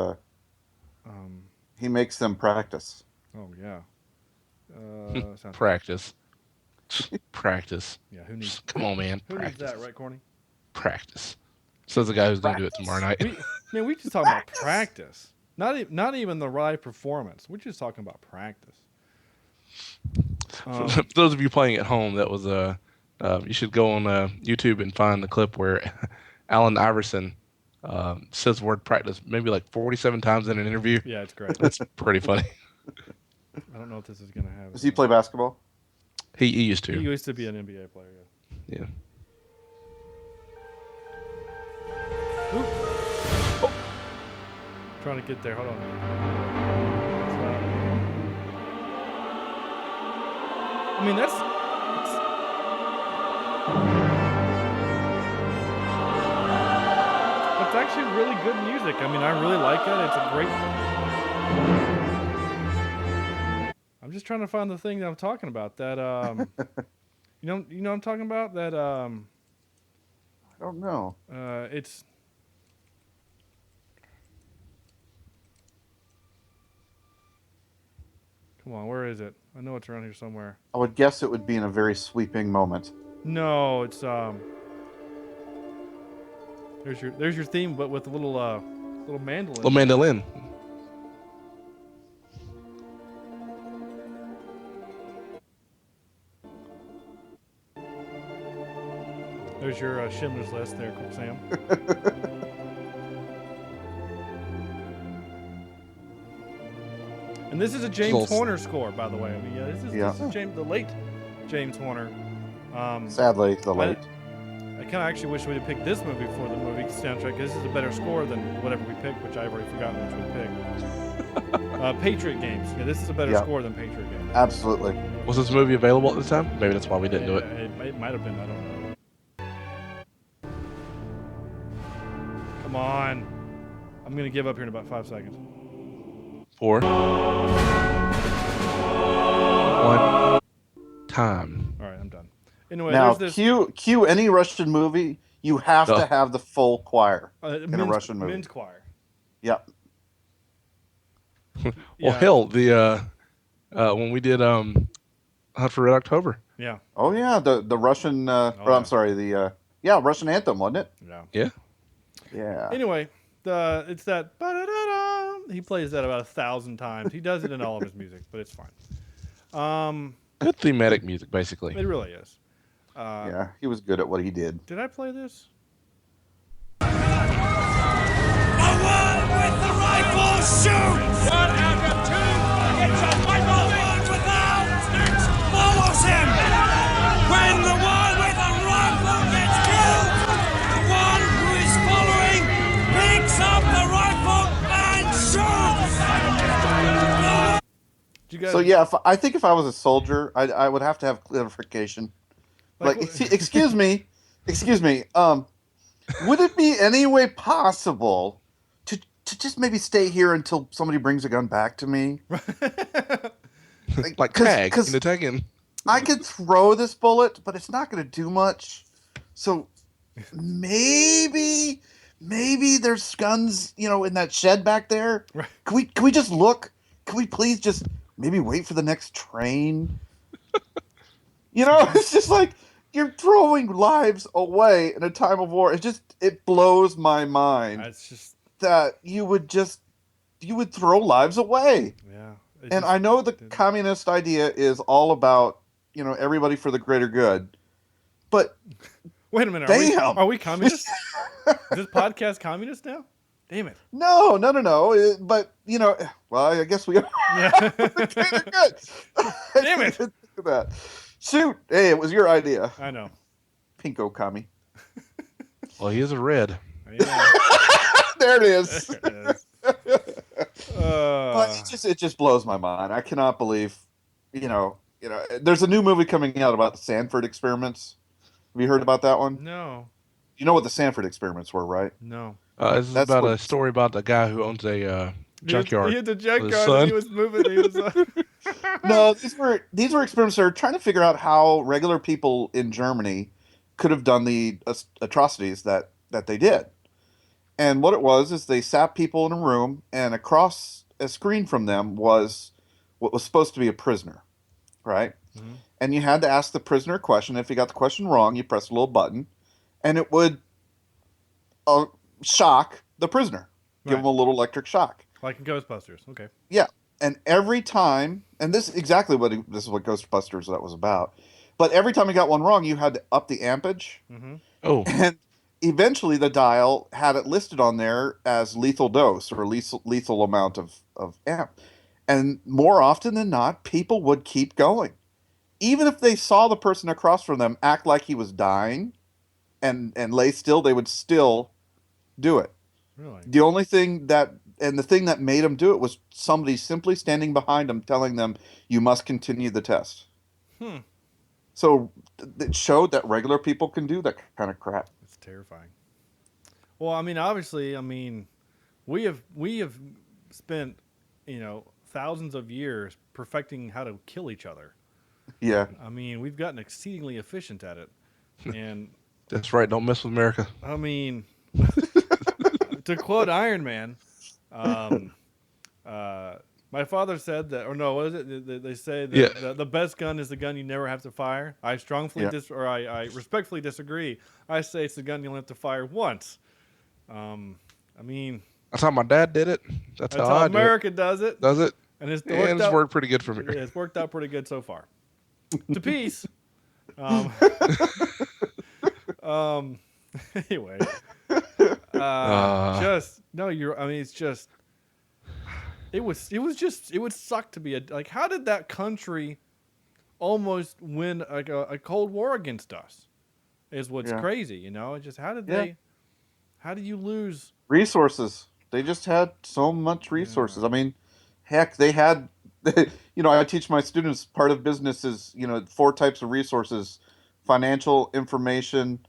he makes them practice. Oh yeah. Sounds Practice. Practice. Yeah, who needs? Come on, man. Who needs Practice. that, right, Corny? Practice. Says the guy who's going to do it tomorrow night. We just talking about practice. Not even the live performance. We're just talking about practice. For those of you playing at home, that was you should go on YouTube and find the clip where Allen Iverson says the word practice maybe like 47 times in an interview. Yeah, it's great. It's pretty funny. I don't know if this is gonna have. Does he play basketball? He used to. He used to be an NBA player. Yeah. Oop. Oh. Trying to get there. Hold on. I mean, it's actually really good music. I mean, I really like it. It's a great. I'm just trying to find the thing that I'm talking about. That you know what I'm talking about. That I don't know. it's. Come on, where is it? I know it's around here somewhere. I would guess it would be in a very sweeping moment. No, it's There's your theme, but with a little mandolin. Little mandolin. There's your Schindler's List there, Sam. And this is a James Horner score, by the way. I mean, this is the late James Horner. Sadly, the late. I kind of actually wish we had picked this movie for the movie soundtrack. This is a better score than whatever we picked, which I've already forgotten which we picked. Patriot Games. Yeah, this is a better score than Patriot Games. Absolutely. Was this movie available at the time? Maybe that's why we didn't do it. It might have been. I don't know. Come on. I'm going to give up here in about 5 seconds. 4. 1. Time. All right, I'm done. Anyway, Now, there's this cue any Russian movie. You have to have the full choir in a men's- Russian movie. men's choir. Yep. Well, hell, the when we did Hunt for Red October, Yeah. Oh yeah, the Russian. yeah. I'm sorry, the Russian anthem, wasn't it? Yeah. Yeah. Yeah. Anyway, it's that ba-da-da-da. He plays that about 1,000 times. He does it in all of his music, but it's fine. Good thematic music, basically. It really is. Yeah, he was good at what he did. Did I play this? So yeah, I think if I was a soldier, I would have to have clarification. Like, excuse me, would it be any way possible to just maybe stay here until somebody brings a gun back to me? Like tag in the tag in. I could throw this bullet, but it's not going to do much. So maybe there's guns, in that shed back there. Right. Can we just look? Can we please just maybe wait for the next train? It's just like you're throwing lives away in a time of war. It blows my mind. It's just that you would throw lives away. Yeah. And I know the communist idea is all about, everybody for the greater good. But wait a minute. Damn. Are we communists? Is this podcast communist now? Damn it. No. But, well, I guess we are. Yeah. Greater good. Damn it. Think of that. Shoot. Hey, it was your idea. I know. Pinko commie. Well, he is a red. Yeah. There it is. There it is. But it just blows my mind. I cannot believe, there's a new movie coming out about the Sanford experiments. Have you heard about that one? No. You know what the Sanford experiments were, right? No. This is about a story about the guy who owns a junkyard. He had the junkyard son. and he was moving. No, these were experiments that are trying to figure out how regular people in Germany could have done the atrocities that they did. And what it was is they sat people in a room, and across a screen from them was what was supposed to be a prisoner, right? Mm-hmm. And you had to ask the prisoner a question. If you got the question wrong, you press a little button, and it would shock the prisoner, give him a little electric shock. Like in Ghostbusters. Okay. Yeah. And every time, and this is exactly this is what Ghostbusters that was about, but every time you got one wrong, you had to up the ampage. Mm-hmm. Oh. And eventually the dial had it listed on there as lethal dose or lethal amount of amp. And more often than not, people would keep going. Even if they saw the person across from them act like he was dying and lay still, they would still do it. Really? The only thing the thing that made them do it was somebody simply standing behind them telling them, you must continue the test. So it showed that regular people can do that kind of crap. It's terrifying. Well, obviously, we have spent, thousands of years perfecting how to kill each other. Yeah. We've gotten exceedingly efficient at it. And that's right. Don't mess with America. To quote Iron Man, my father said that, or no, what is it? They say that the best gun is the gun you never have to fire. I strongly I respectfully disagree. I say it's the gun you only have to fire once. That's how my dad did it. That's how America does it. Does it? And it's worked pretty good for me. It's worked out pretty good so far. To peace. Anyway. It's just. It would suck to be like, how did that country almost win a Cold War against us? Is what's crazy, Just how did you lose resources? They just had so much resources. Heck, they had, I teach my students part of business is, 4 types of resources: financial, information,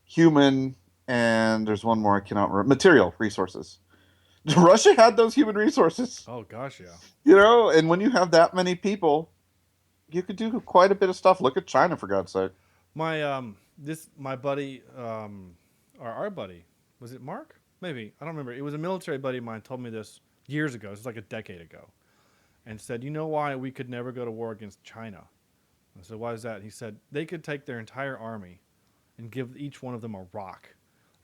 human, and there's one more I cannot remember, material resources. Russia had those human resources. Oh gosh, yeah. And when you have that many people, you could do quite a bit of stuff. Look at China, for God's sake. My buddy, our buddy, was it Mark? Maybe, I don't remember. It was a military buddy of mine told me this years ago. It was like a decade ago, and said, "You know why we could never go to war against China?" I said, why is that? He said, they could take their entire army and give each one of them a rock.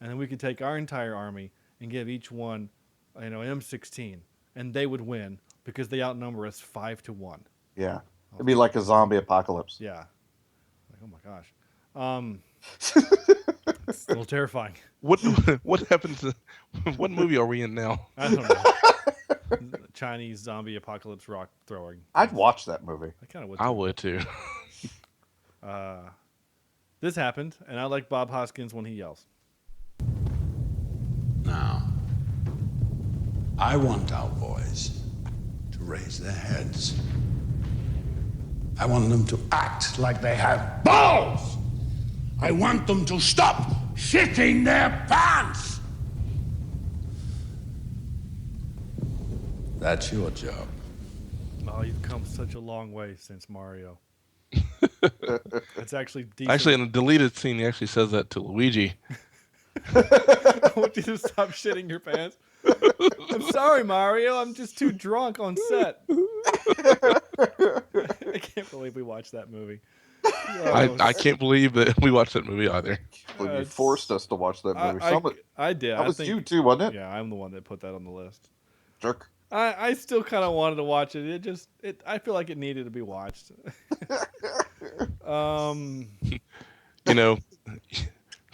And then we could take our entire army and give each one, an M16. And they would win because they outnumber us 5-1. Yeah. It'd be like a zombie apocalypse. Yeah. Like, oh my gosh. It's a little terrifying. What happened to what movie are we in now? I don't know. Chinese zombie apocalypse rock throwing. I'd watch that movie. I kind of would. I would too. This happened, and I like Bob Hoskins when he yells. Now, I want our boys to raise their heads. I want them to act like they have balls. I want them to stop shitting their pants. That's your job. Oh, you've come such a long way since Mario. It's actually decent. Actually, in a deleted scene, he actually says that to Luigi. I want you to stop shitting your pants. I'm sorry, Mario. I'm just too drunk on set. I can't believe we watched that movie. I can't believe that we watched that movie either. Well, you forced us to watch that movie. I did. That was you too, wasn't it? Yeah, I'm the one that put that on the list. Jerk. I still kind of wanted to watch it. I feel like it needed to be watched.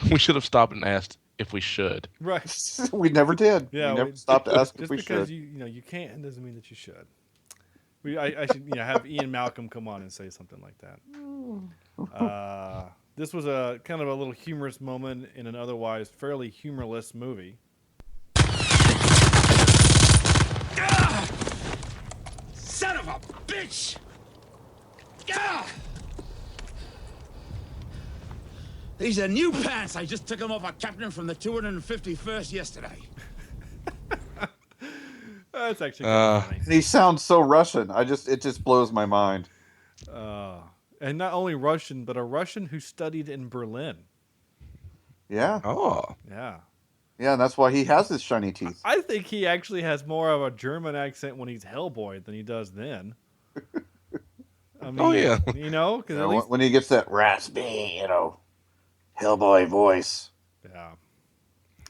We should have stopped and asked if we should. Right. We never did. Yeah, we never stopped to ask if we should. Just because you can't doesn't mean that you should. I should have Ian Malcolm come on and say something like that. This was a kind of a little humorous moment in an otherwise fairly humorless movie. Son of a bitch! These are new pants. I just took them off a captain from the 251st yesterday. That's actually kind of funny. He sounds so Russian. It just blows my mind. And not only Russian, but a Russian who studied in Berlin. Yeah. Oh. Yeah. Yeah, and that's why he has his shiny teeth. I think he actually has more of a German accent when he's Hellboy than he does then. I mean, oh yeah. Because at least... when he gets that raspy, Hellboy voice. Yeah.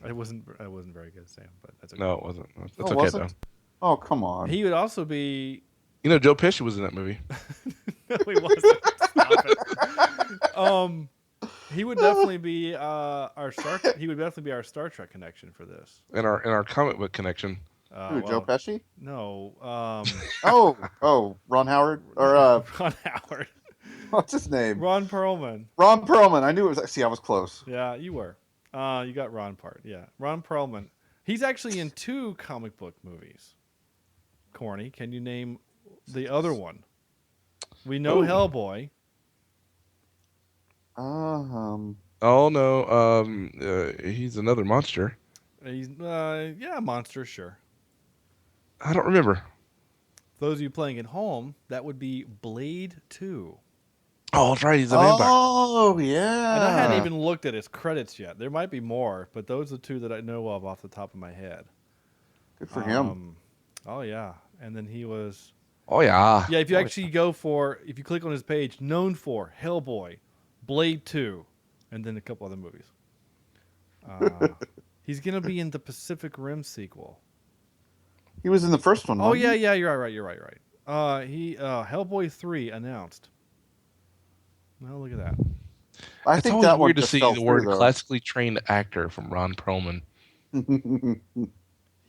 It wasn't very good, Sam, but that's okay. No, it wasn't. That's okay wasn't? though. Oh, come on. He would also be. Joe Pesci was in that movie. No, he wasn't. Stop it. He would definitely be our Star. He would definitely be our Star Trek connection for this. In our comic book connection. Who, Joe Pesci? No. Ron Howard or Ron Howard. What's his name? Ron Perlman. Ron Perlman. I knew it was. See, I was close. Yeah, you were. You got Ron part. Yeah, Ron Perlman. He's actually in 2 comic book movies. Corny, can you name the other one? We know Hellboy. Oh no. He's another monster. He's monster, sure. I don't remember. Those of you playing at home, that would be Blade 2. Oh, that's right. He's a vampire. Oh, yeah. And I hadn't even looked at his credits yet. There might be more, but those are the 2 that I know of off the top of my head. Good for him. Oh, yeah. And then he was... Oh, yeah. Yeah, if you actually if you click on his page, known for Hellboy, Blade 2, and then a couple other movies. He's going to be in the Pacific Rim sequel. He was in the first one. Oh, yeah, you're right. Hellboy 3 announced. Well, look at that. I it's think always that weird one to see the word classically trained actor from Ron Perlman.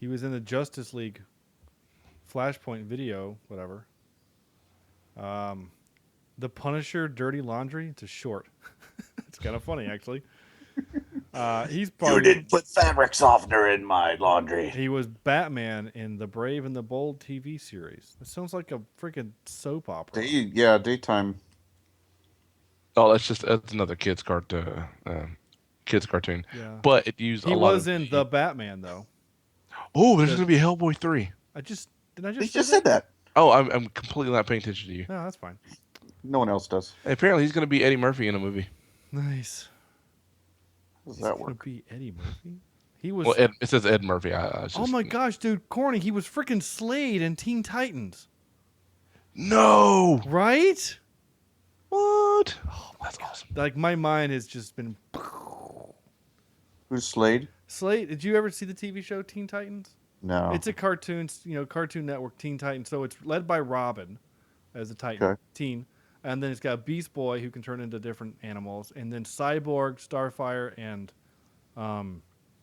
He was in the Justice League Flashpoint video, whatever. The Punisher Dirty Laundry. It's a short. It's kind of funny, actually. He's probably, you didn't put fabric softener in my laundry. He was Batman in the Brave and the Bold TV series. It sounds like a freaking soap opera. Daytime. Oh, that's another kids cartoon. Yeah. But it used. He was in the Batman though. Oh, there's going to be Hellboy 3. He just said that. Oh, I'm completely not paying attention to you. No, that's fine. No one else does. Hey, apparently, he's going to be Eddie Murphy in a movie. Nice. How does that work? Going to be Eddie Murphy. He was. Well, it says Ed Murphy. Oh my gosh, dude, corny! He was freaking Slade in Teen Titans. No. Right? What? Oh, that's awesome. Like my mind has just been. Who's Slade? Slade, did you ever see the TV show Teen Titans? No. It's a Cartoon Network Teen Titans. So it's led by Robin as a Titan teen, and then it's got Beast Boy who can turn into different animals, and then Cyborg, Starfire, and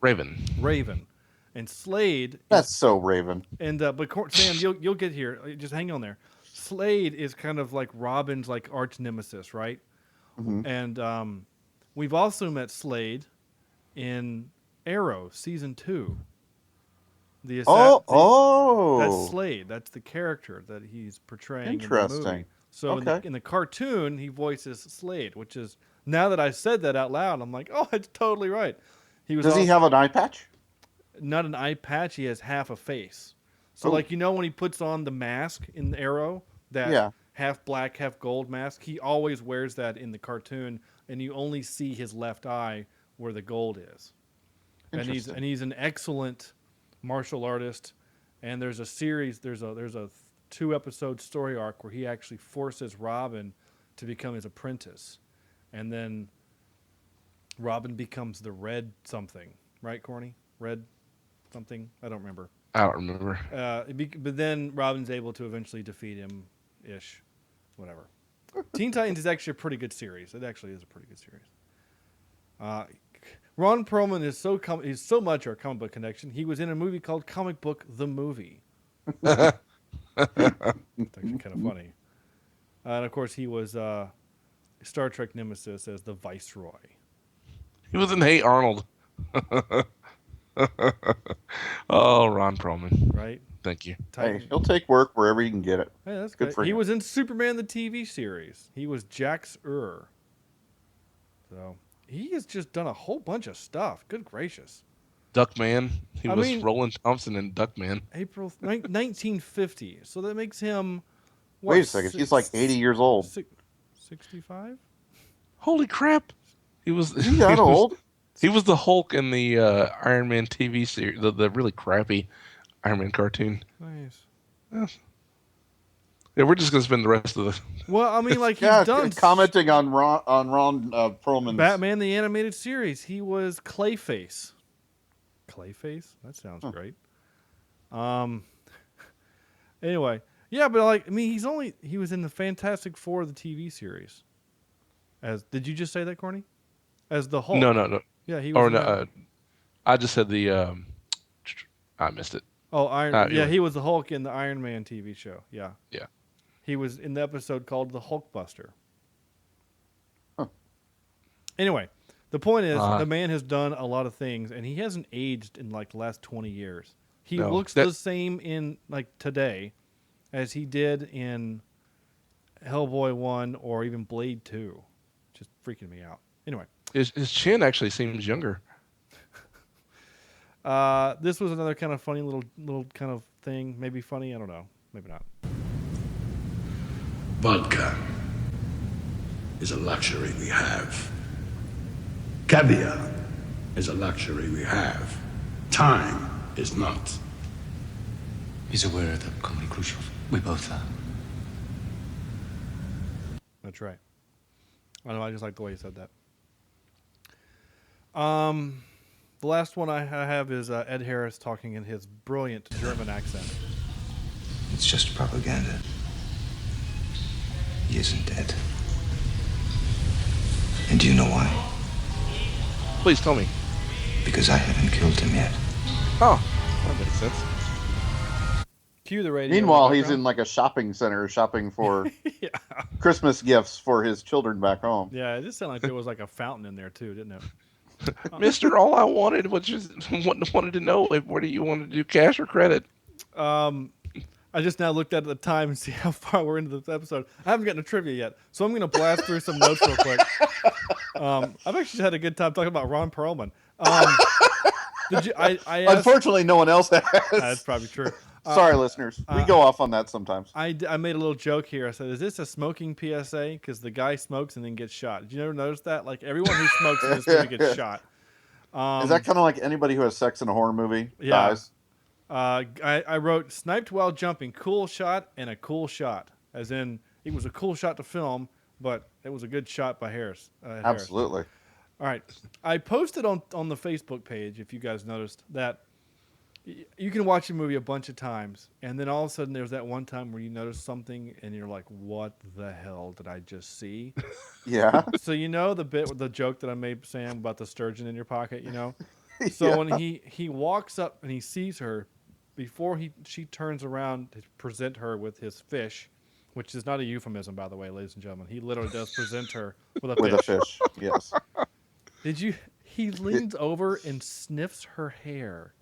Raven, and Slade. That's so Raven. And but Sam, you'll get here. Just hang on there. Slade is kind of like Robin's like arch nemesis, right? Mm-hmm. And we've also met Slade in Arrow season 2. That's Slade. That's the character that he's portraying. Interesting. In the movie. So in the cartoon, he voices Slade, which is, now that I said that out loud, I'm like, oh, it's totally right. Does he have an eye patch? Not an eye patch. He has half a face. So like when he puts on the mask in Arrow, that half black, half gold mask, he always wears that in the cartoon, and you only see his left eye where the gold is. And he's an excellent martial artist. And there's a 2-episode story arc where he actually forces Robin to become his apprentice, and then Robin becomes the Red something, right, Corny? Red something? I don't remember. But then Robin's able to eventually defeat him, whatever. Teen Titans is actually a pretty good series. It actually is a pretty good series. Ron Perlman is so much our comic book connection. He was in a movie called Comic Book The Movie. It's actually kind of funny. And of course, he was Star Trek nemesis as the Viceroy. He was in Hey Arnold. Oh, Ron Perlman. Right? Thank you. Hey, he'll take work wherever he can get it. Hey, that's good for him. He was in Superman the TV series. He was Jax Ur. So he has just done a whole bunch of stuff. Good gracious. Duckman. He was Roland Thompson in Duckman. April 1950. So that makes him. What, wait a second. He's like 80 years old. 65? Holy crap! He was. Is he that old? He was the Hulk in the Iron Man TV series, the really crappy Iron Man cartoon. Nice. Yeah, we're just gonna spend the rest of the. Well, I mean, like he's done commenting on Ron Perlman's Batman the Animated Series. He was Clayface. Clayface? That sounds great. Anyway, yeah, but like I mean, he was in the Fantastic Four, the TV series. Did you just say that, Corny? As the Hulk? No. Yeah, he was. Or no, I just said the. I missed it. Oh, he was the Hulk in the Iron Man TV show. Yeah. Yeah. He was in the episode called The Hulkbuster. Huh. Anyway, the point is, the man has done a lot of things, and he hasn't aged in like the last 20 years. He looks the same in like today as he did in Hellboy 1 or even Blade 2. Just freaking me out. Anyway. His chin actually seems younger. This was another kind of funny little kind of thing. Maybe funny. I don't know. Maybe not. Vodka is a luxury we have. Caviar is a luxury we have. Time is not. He's aware of the comedy crucial. We both are. That's right. I know. I just like the way you said that. The last one I have is Ed Harris talking in his brilliant German accent. It's just propaganda. He isn't dead. And do you know why? Please tell me. Because I haven't killed him yet. Oh, that makes sense. Cue the radio. Meanwhile, he's in like a shopping center shopping for Christmas gifts for his children back home. Yeah, it just sounded like there was like a fountain in there too, didn't it? Mister, all I wanted was just wanted to know what do you want to do, cash or credit? I just now looked at the time and see how far we're into this episode. I haven't gotten to trivia yet, so I'm going to blast through some notes real quick. I've actually had a good time talking about Ron Perlman. I asked, unfortunately, no one else has. That's probably true. Sorry, listeners. We go off on that sometimes. I made a little joke here. I said, is this a smoking PSA? Because the guy smokes and then gets shot. Did you ever notice that? Like, everyone who smokes in this movie gets shot. Is that kind of like anybody who has sex in a horror movie dies? I wrote, sniped while jumping, cool shot and a cool shot. As in, it was a cool shot to film, but it was a good shot by Harris. Absolutely. All right. I posted on the Facebook page, if you guys noticed, that you can watch a movie a bunch of times, and then all of a sudden there's that one time where you notice something, and you're like, what the hell did I just see? Yeah. So you know the joke that I made, Sam, about the sturgeon in your pocket, So when he walks up and he sees her, before she turns around to present her with his fish, which is not a euphemism, by the way, ladies and gentlemen. He literally does present her with a fish. With a fish, yes. He leans over and sniffs her hair.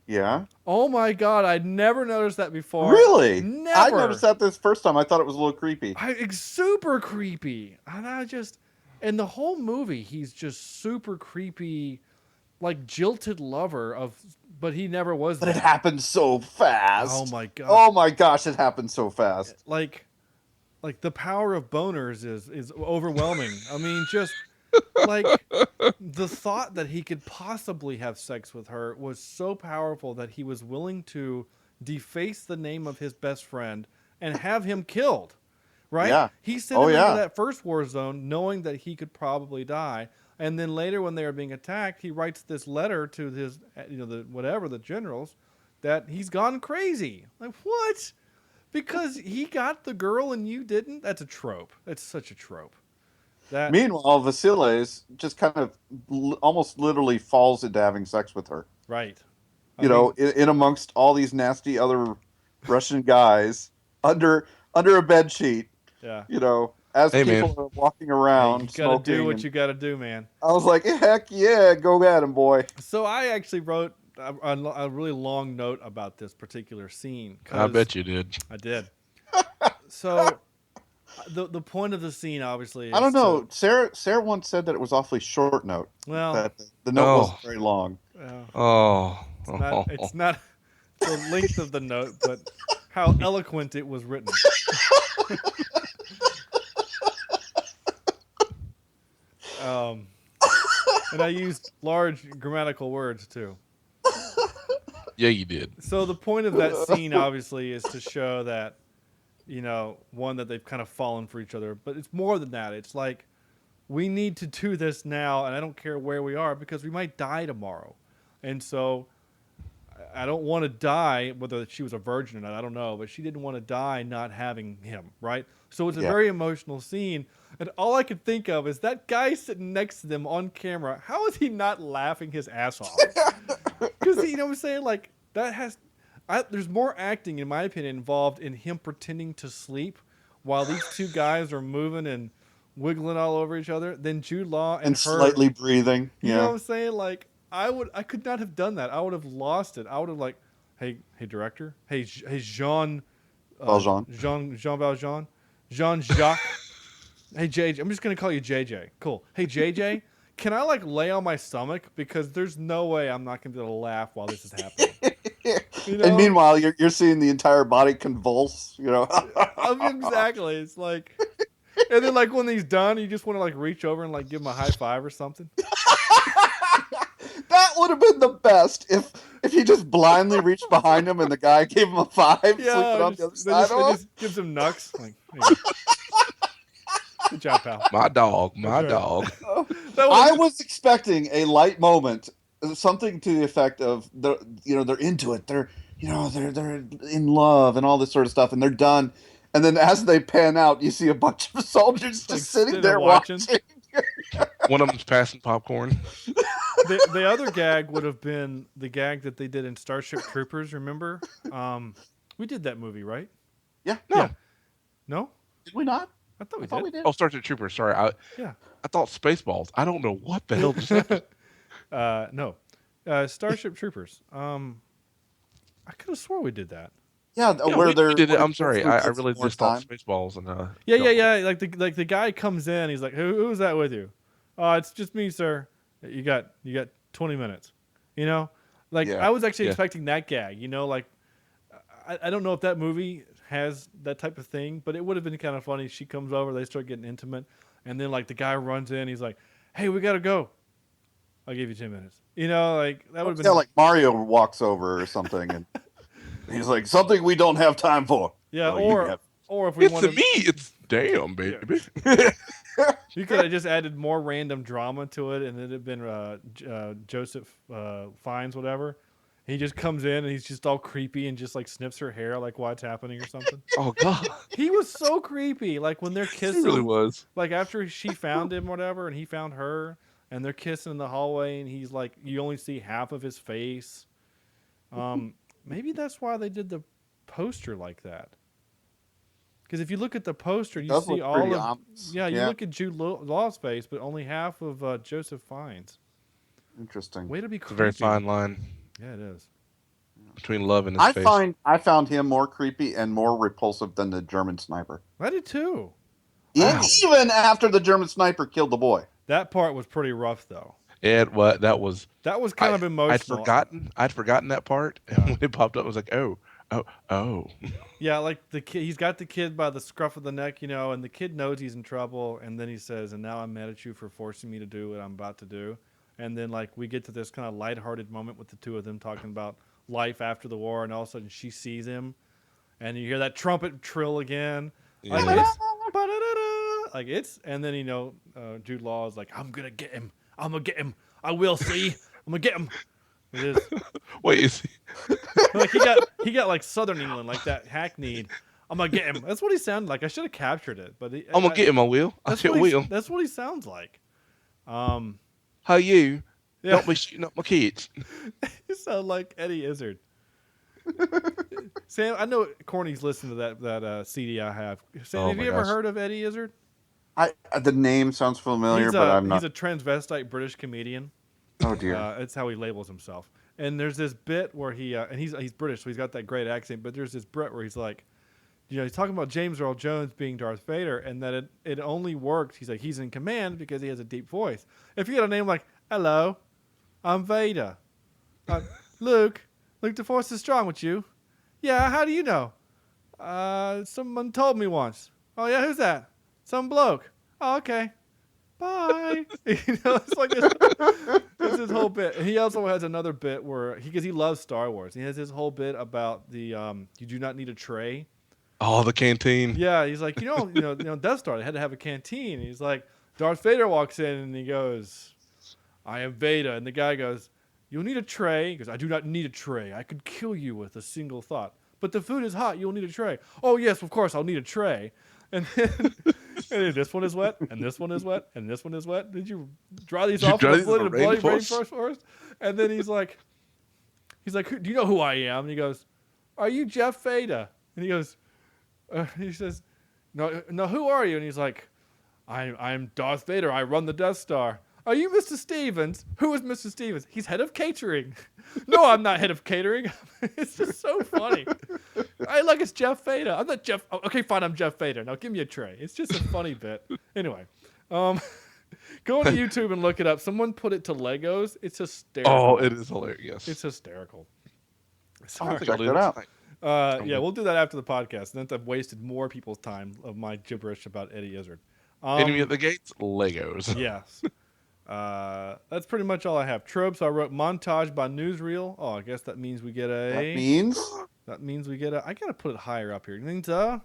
Yeah. Oh my God, I'd never noticed that before. Really? Never. I noticed that this first time. I thought it was a little creepy. It's super creepy. And in the whole movie, he's just super creepy, like jilted lover but he never was But that. it happened so fast. Oh my God. Oh my gosh, it happened so fast. Like the power of boners is overwhelming. I mean, just like the thought that he could possibly have sex with her was so powerful that he was willing to deface the name of his best friend and have him killed. Right? Yeah. He sent him into that first war zone knowing that he could probably die. And then later when they are being attacked, he writes this letter to his, the generals, that he's gone crazy. Like, what? Because he got the girl and you didn't? That's a trope. That's such a trope. Meanwhile, Vassili just kind of almost literally falls into having sex with her. Right. In amongst all these nasty other Russian guys under a bed sheet. Yeah. As people are walking around, you gotta do what you gotta do, man. I was like, heck yeah, go at him, boy. So I actually wrote a really long note about this particular scene. I bet you did. I did. So the point of the scene, obviously, is I don't know. Sarah once said that it was awfully short note. Well, that the note wasn't very long. It's not the length of the note, but how eloquent it was written. And I used large grammatical words too. Yeah, you did. So the point of that scene, obviously, is to show that, one, that they've kind of fallen for each other. But it's more than that. It's like, we need to do this now, and I don't care where we are, because we might die tomorrow. And so I don't want to die, whether she was a virgin or not, I don't know. But she didn't want to die not having him, right? So it's a very emotional scene. And all I could think of is that guy sitting next to them on camera. How is he not laughing his ass off? Because, you know what I'm saying? Like, there's more acting, in my opinion, involved in him pretending to sleep while these two guys are moving and wiggling all over each other than Jude Law and her. Slightly breathing. You know what I'm saying? Like, I could not have done that. I would have lost it. I would have hey, director. Hey, Jean Valjean. Jean-Jacques. Hey, JJ. I'm just going to call you JJ. Cool. Hey, JJ, can I, lay on my stomach? Because there's no way I'm not going to be able to laugh while this is happening. And meanwhile, you're seeing the entire body convulse, Exactly. It's like... And then, when he's done, you just want to, reach over and, give him a high five or something. That would have been the best if he just blindly reached behind him and the guy gave him a five. Yeah, on the other side just gives him knucks. Good job, pal. My dog. I was expecting a light moment, something to the effect of they're into it. They're in love and all this sort of stuff, and they're done. And then as they pan out, you see a bunch of soldiers just sitting there watching. One of them's passing popcorn. The other gag would have been the gag that they did in Starship Troopers, remember? We did that movie, right? Yeah. No. Yeah. No? Did we not? I thought we did. Oh, Starship Troopers. Sorry. I thought Spaceballs. I don't know what the hell just happened. No. Starship Troopers. I could have swore we did that. Yeah, we did it. I'm sorry. I really just thought Spaceballs and Yeah. Like the guy comes in, he's like, who's that with you? It's just me, sir. You got 20 minutes. I was actually expecting that gag. I don't know if that movie has that type of thing, but it would have been kind of funny. She comes over, they start getting intimate, and then the guy runs in, he's like, "Hey, we gotta go. I'll give you 10 minutes." That would have been like Mario walks over or something, and he's like, "Something we don't have time for." Yeah, or if we want me. It's Damn, baby. You could have just added more random drama to it, and it'd have been Joseph Fiennes, whatever. He just comes in and he's just all creepy and just like sniffs her hair, like what's happening or something. Oh God, He was so creepy. Like when they're kissing, he really was. like after she found him, whatever, and he found her, and they're kissing in the hallway, and he's like, you only see half of his face. Maybe that's why they did the poster like that. Because if you look at the poster, you see all of you look at Jude Law's face, but only half of Joseph Fiennes. Interesting. Way to be It's creepy. a very fine line Yeah, it is. between love and his face. I found him more creepy and more repulsive than the German sniper. I did too. Even after the German sniper killed the boy. That part was pretty rough, though. That was kind of emotional. I'd forgotten that part, and when it popped up, I was like, oh. Yeah, like the kid, he's got the kid by the scruff of the neck, and the kid knows he's in trouble, and then he says, "And now I'm mad at you for forcing me to do what I'm about to do." And then like we get to this kind of lighthearted moment with the two of them talking about life after the war, and all of a sudden she sees him, and you hear that trumpet trill again. Yeah. And then Jude Law is like, "I'm gonna get him. I'm gonna get him. I will see. I'm gonna get him." It is. Wait, is he? Like he got like Southern England, like that hackneyed. I'm gonna get him. That's what he sounded like. I should have captured it, but I'm gonna get him. I will. I sure will. That's what he sounds like. How you? Yeah. Not me shooting up my kids. You sound like Eddie Izzard. Sam, I know Corny's listened to that CD I have. Sam, have you ever heard of Eddie Izzard? The name sounds familiar, but I'm not. He's a transvestite British comedian. Oh dear. That's how he labels himself. And there's this bit where and he's British, so he's got that great accent. But there's this bit where he's like, he's talking about James Earl Jones being Darth Vader, and that it only works. He's like, he's in command because he has a deep voice. If you had a name like, "Hello, I'm Vader," Luke, the Force is strong with you. Yeah, how do you know? Someone told me once. Oh yeah, who's that? Some bloke. Oh, okay. Bye. It's like it's his whole bit. And he also has another bit where because he loves Star Wars. He has his whole bit about the you do not need a tray. Oh, the canteen. Yeah, he's like, Death Star, they had to have a canteen. And he's like, Darth Vader walks in and he goes, "I am Vader," and the guy goes, "You'll need a tray." He goes, "I do not need a tray. I could kill you with a single thought. But the food is hot. You'll need a tray." "Oh yes, of course, I'll need a tray." And then this one is wet, and this one is wet, and this one is wet. Did you dry these off in a bloody rainforest? And then he's like, "Do you know who I am?" And he goes, "Are you Jeff Vader?" And he goes, he says, No, who are you?" And he's like, I'm Darth Vader. I run the Death Star." "Are you Mr. Stevens?" "Who is Mr. Stevens?" "He's head of catering." "No, I'm not head of catering." It's just so funny. It's Jeff Vader. I'm not Jeff. Oh, okay, fine, I'm Jeff Vader. Now give me a tray. It's just a funny bit. Anyway, go to YouTube and look it up. Someone put it to Legos. It's hysterical. Oh, it is hilarious. It's hysterical. I'll check that out. Yeah, we'll do that after the podcast. And then I've wasted more people's time of my gibberish about Eddie Izzard. Enemy at the Gates, Legos. Yes. That's pretty much all I have. Tropes, I wrote montage by newsreel. Oh, I guess that means we get a... That means we get a... I gotta put it higher up here. It means there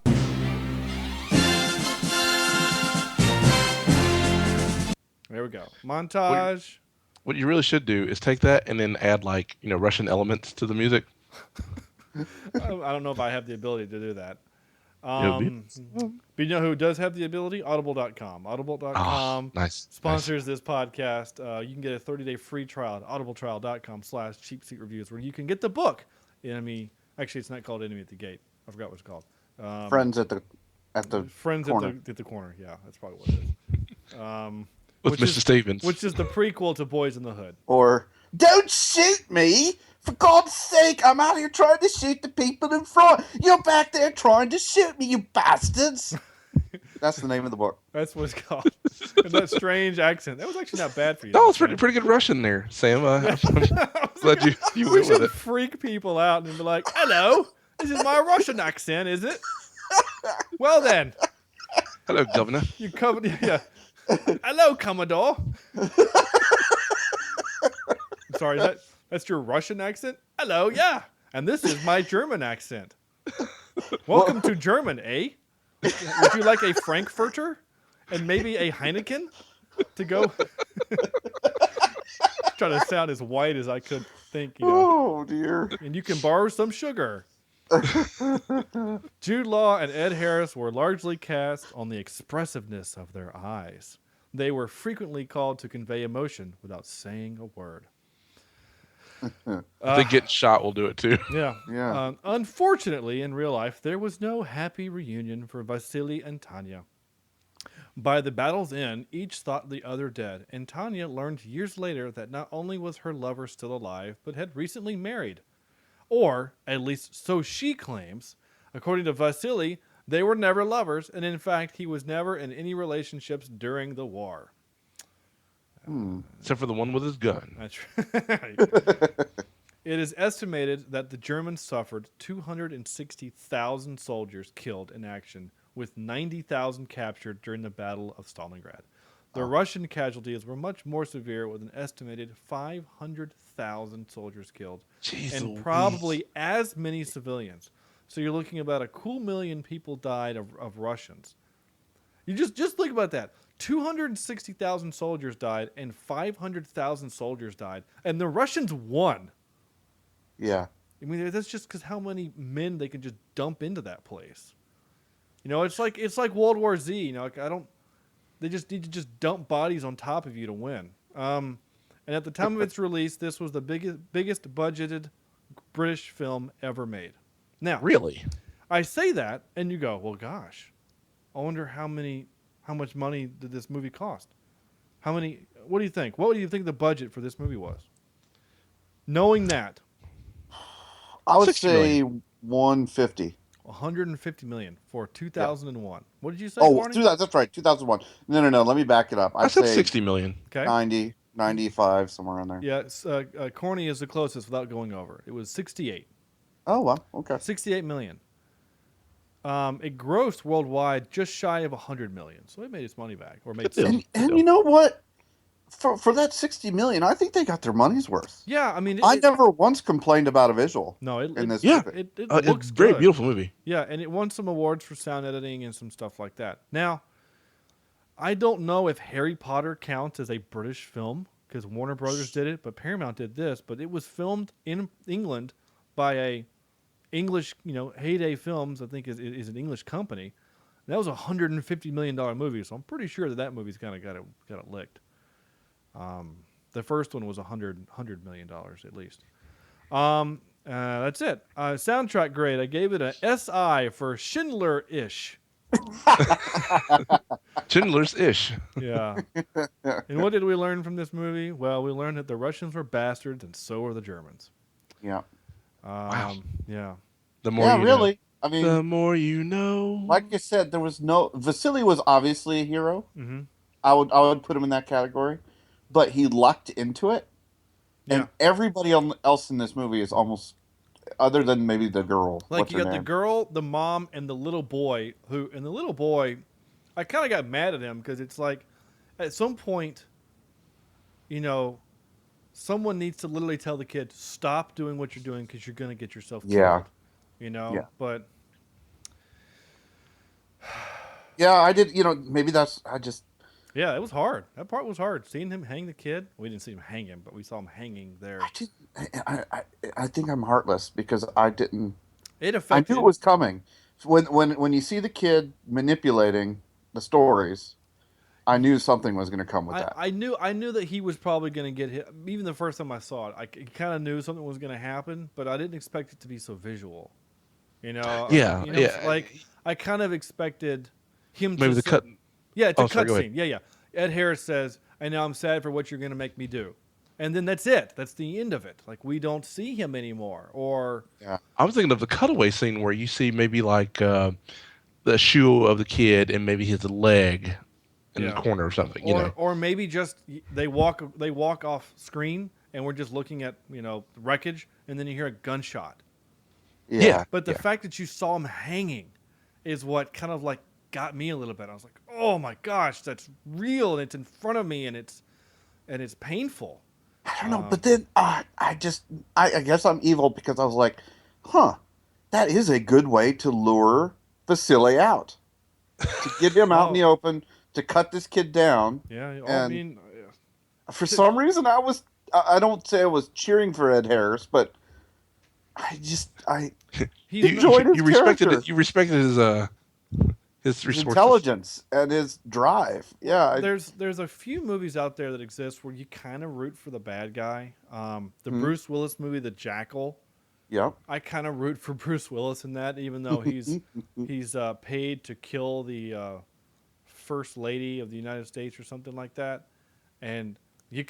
we go. Montage. What you really should do is take that and then add Russian elements to the music. I don't know if I have the ability to do that. But you know who does have the ability? Audible.com. Audible.com sponsors this podcast. You can get a 30-day free trial at audibletrial.com/CheapSeat Reviews, where you can get the book Enemy. Actually, it's not called Enemy at the Gate. I forgot what it's called. Friends at the corner. At the corner. Yeah, that's probably what it is. With Mr. Stevens, which is the prequel to Boys in the Hood. Or "Don't shoot me! For God's sake, I'm out here trying to shoot the people in front. You're back there trying to shoot me, you bastards." That's the name of the book. That's what it's called. And that strange accent. That was actually not bad for you. No, it's pretty good Russian there, Sam. I'm glad you went with it. Freak people out and be like, "Hello, this is my Russian accent, is it? Well then." "Hello, Governor." You covered, yeah. "Hello, Commodore." I'm sorry, that's your Russian accent? "Hello, yeah. And this is my German accent. Welcome to German, eh?" Would you like a Frankfurter and maybe a Heineken to go? Trying to sound as white as I could think, Oh dear. And you can borrow some sugar. Jude Law and Ed Harris were largely cast on the expressiveness of their eyes. They were frequently called to convey emotion without saying a word. I think getting shot will do it too. Yeah. Unfortunately, in real life, there was no happy reunion for Vassili and Tanya. By the battle's end, each thought the other dead, and Tanya learned years later that not only was her lover still alive, but had recently married. Or, at least so she claims. According to Vassili, they were never lovers, and in fact, he was never in any relationships during the war. Except for the one with his gun. That's right. It is estimated that the Germans suffered 260,000 soldiers killed in action, with 90,000 captured during the Battle of Stalingrad. The Russian casualties were much more severe, with an estimated 500,000 soldiers killed, and probably as many civilians. So you're looking about a cool million people died of Russians. You just think about that. 260,000 soldiers died, and 500,000 soldiers died, and the Russians won. Yeah. I mean, that's just because how many men they can just dump into that place. It's like World War Z. They just need to just dump bodies on top of you to win. And at the time of its release, this was the biggest budgeted British film ever made. Now, really, I say that, and you go, well, gosh, I wonder how much money did this movie cost? What do you think? What do you think the budget for this movie was? Knowing that. I would say 150. 150 million for 2001. Yeah. What did you say? Oh, Barney? that's right, 2001. No. Let me back it up. I said 60 million. Okay. 90, 95, somewhere in there. Yeah, Corny is the closest without going over. It was 68. Oh, well, okay. 68 million. It grossed worldwide just shy of 100 million. So it made its money back, or made some. And you know what? For that 60 million, I think they got their money's worth. Yeah, I mean, I never once complained about a visual. No, in this movie. It looks it's a very good. beautiful movie. Yeah, and it won some awards for sound editing and some stuff like that. Now, I don't know if Harry Potter counts as a British film because Warner Brothers did it, but Paramount did this. But it was filmed in England by a English, Heyday Films. I think is an English company. And that was a $150 million movie, so I'm pretty sure that movie's kind of got it licked. The first one was $100 million at least. That's it. Soundtrack grade. I gave it a SI for Schindler-ish. Schindler's Ish. Yeah. And what did we learn from this movie? Well, we learned that the Russians were bastards, and so were the Germans. Yeah. Wow. Yeah. The more you really. know. I mean, the more you know. Like you said, there was no. Vassili was obviously a hero. Mm-hmm. I would put him in that category, but he lucked into it. Yeah. And everybody else in this movie is almost, other than maybe the girl. Like you got the girl, the mom, and the little boy. And the little boy, I kind of got mad at him because it's like, at some point, someone needs to literally tell the kid, stop doing what you're doing because you're going to get yourself killed. Yeah. But. Yeah, I did. Maybe Yeah, it was hard. That part was hard. Seeing him hang the kid. We didn't see him hang him, but we saw him hanging there. I think I'm heartless because I didn't. It affected. I knew it was coming. When you see the kid manipulating the stories, I knew something was going to come with that. I knew that he was probably going to get hit. Even the first time I saw it, I kind of knew something was going to happen, but I didn't expect it to be so visual. Yeah. Like I kind of expected him maybe to the cut. Yeah, it's a cutscene. Yeah. Ed Harris says, "I know I'm sad for what you're going to make me do," and then that's it. That's the end of it. Like we don't see him anymore. Or I was thinking of the cutaway scene where you see maybe like the shoe of the kid and maybe his leg in the corner or something. Or maybe just they walk off screen and we're just looking at wreckage, and then you hear a gunshot. Yeah. But the fact that you saw him hanging is what kind of like got me a little bit. I was like, oh my gosh, that's real, and it's in front of me, and it's painful. I don't know, but then I guess I'm evil because I was like, that is a good way to lure Vassili out. to get him out in the open, to cut this kid down. Yeah, I and mean, for some reason, I don't say I was cheering for Ed Harris, but I enjoyed his character. You respected his His intelligence and his drive. Yeah. There's a few movies out there that exist where you kind of root for the bad guy. The Bruce Willis movie, The Jackal. Yeah. I kind of root for Bruce Willis in that, even though he's paid to kill the first lady of the United States or something like that, and you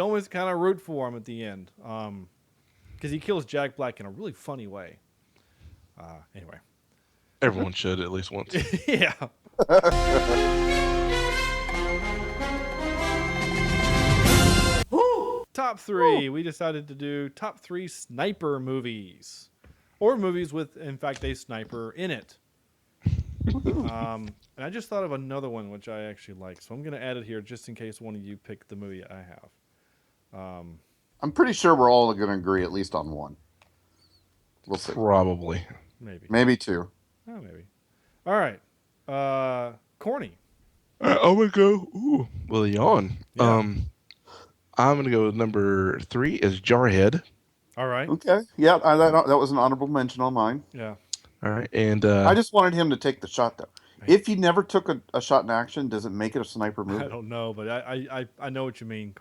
always kind of root for him at the end, because he kills Jack Black in a really funny way. Anyway, everyone should at least once. Yeah. Top 3. We decided to do top 3 sniper movies, or movies with, in fact, a sniper in it. And I just thought of another one which I actually like, so I'm going to add it here just in case one of you picked the movie I have. I'm pretty sure we're all going to agree at least on one. We'll see. Probably. Maybe 2. Oh, maybe. All right. Corny. I'm going to go. Ooh, well, yawn. Yeah. I'm going to go with number 3 is Jarhead. All right. Okay. Yeah, that was an honorable mention on mine. Yeah. All right. And I just wanted him to take the shot, though. If he never took a shot in action, does it make it a sniper movie? I don't know, but I know what you mean.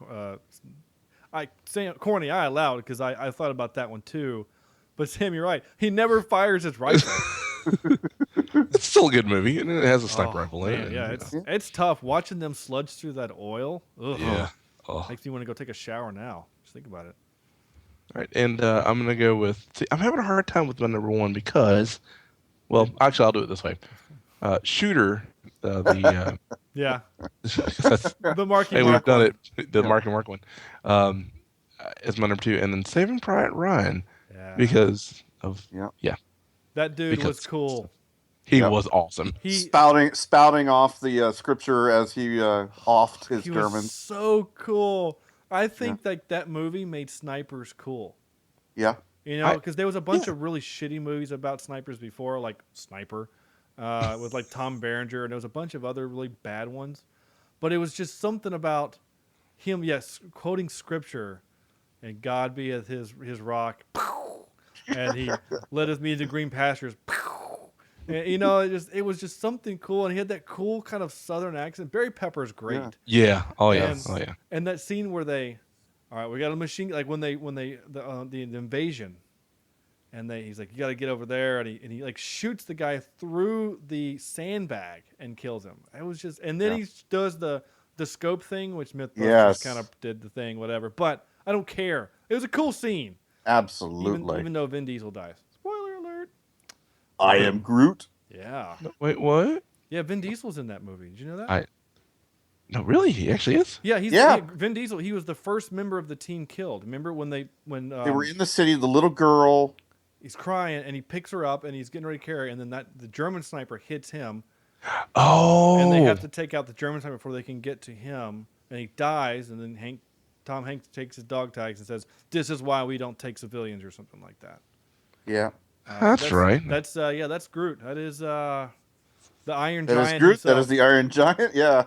Corny, I allowed because I thought about that one too. But Sam, you're right. He never fires his rifle. It's still a good movie, and it has a sniper rifle in it. Yeah, it's tough watching them sludge through that oil. Ugh. Yeah. Makes me want to go take a shower now. Just think about it. All right, and I'm going to go with... See, I'm having a hard time with my number 1 because... Well, actually, I'll do it this way. Shooter, yeah. The Marky Mark. We've done it. The Marky Mark one. Is my number 2, and then Saving Private Ryan. Yeah. Because of... Yeah. That dude was cool. He was awesome. Spouting off the scripture as he offed his German. Was so cool. I think that movie made snipers cool. Yeah. You know, because there was a bunch of really shitty movies about snipers before, like Sniper, with like Tom Berenger, and there was a bunch of other really bad ones. But it was just something about him, quoting scripture, and God be as his rock, and he led me into green pastures. And, you know, it was just something cool, and he had that cool kind of southern accent. Barry Pepper's great. Yeah. Oh yeah. And, And that scene where all right, we got a machine, like when the invasion, and he's like, you got to get over there, and he like shoots the guy through the sandbag and kills him. It was just, and then he does the scope thing, which Mythbusters kind of did the thing, whatever. But I don't care. It was a cool scene. Absolutely. Even though Vin Diesel dies. Spoiler alert. I am Groot. Yeah. Wait, what? Yeah, Vin Diesel's in that movie. Did you know that? No, really? He actually is? Yeah, Vin Diesel, he was the first member of the team killed. Remember when they were in the city, the little girl, he's crying and he picks her up and he's getting ready to carry her, and then the German sniper hits him. Oh. And they have to take out the German sniper before they can get to him, and he dies, and then Tom Hanks takes his dog tags and says, "This is why we don't take civilians," or something like that. Yeah. That's right. That's that's Groot. That is the Iron Giant. That is Groot. Himself. That is the Iron Giant. Yeah.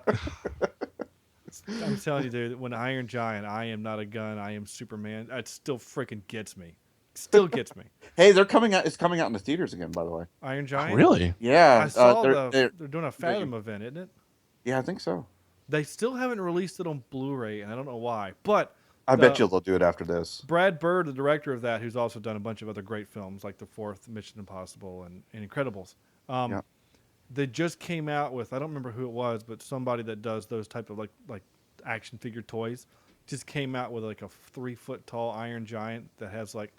I'm telling you, dude. When Iron Giant, I am not a gun. I am Superman. It still freaking gets me. Still gets me. Hey, they're coming out. It's coming out in the theaters again, by the way. Iron Giant. Really? Yeah. I saw they're doing a Fathom event, isn't it? Yeah, I think so. They still haven't released it on Blu-ray, and I don't know why. But I bet you they'll do it after this. Brad Bird, the director of that, who's also done a bunch of other great films like the fourth Mission Impossible and Incredibles. They just came out with, I don't remember who it was, but somebody that does those type of like action figure toys just came out with like a 3-foot tall Iron Giant that has like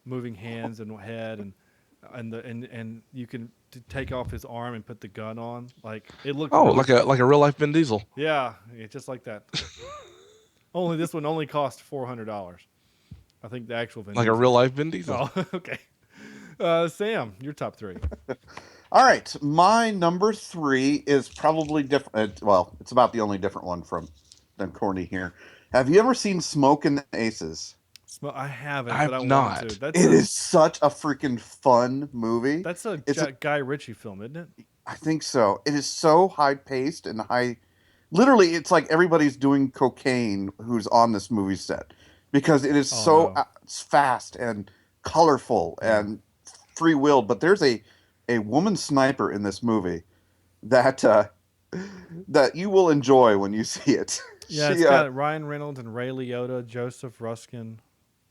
moving hands and head and you can take off his arm and put the gun on. Like it looked like a real life Vin Diesel. Yeah, just like that. Only this one only cost $400. I think the actual Vin Diesel. A real life Vin Diesel. Oh, okay. Sam, your top 3. All right, my number 3 is probably different. Well, it's about the only different one than Corny here. Have you ever seen Smoke and the Aces? I haven't. I have not. Want to. It is such a freaking fun movie. That's a Guy Ritchie film, isn't it? I think so. It is so high paced and high. Literally, it's like everybody's doing cocaine who's on this movie set because it is it's fast and colorful and free willed. But there's a woman sniper in this movie that that you will enjoy when you see it. Yeah, it's got Ryan Reynolds and Ray Liotta, Joseph Ruskin,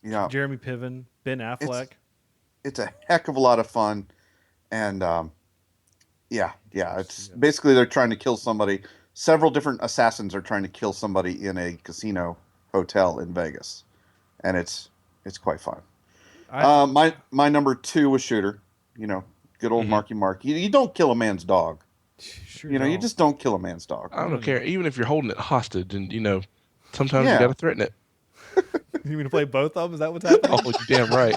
Jeremy Piven, Ben Affleck. It's a heck of a lot of fun, and it's basically they're trying to kill somebody. Several different assassins are trying to kill somebody in a casino hotel in Vegas, and it's quite fun. My number 2 was Shooter. You know, good old Marky Mark. You don't kill a man's dog. Sure you just don't kill a man's dog. I don't care. Even if you're holding it hostage, and sometimes you got to threaten it. You mean to play both of them? Is that what's happening? Oh, you're damn right.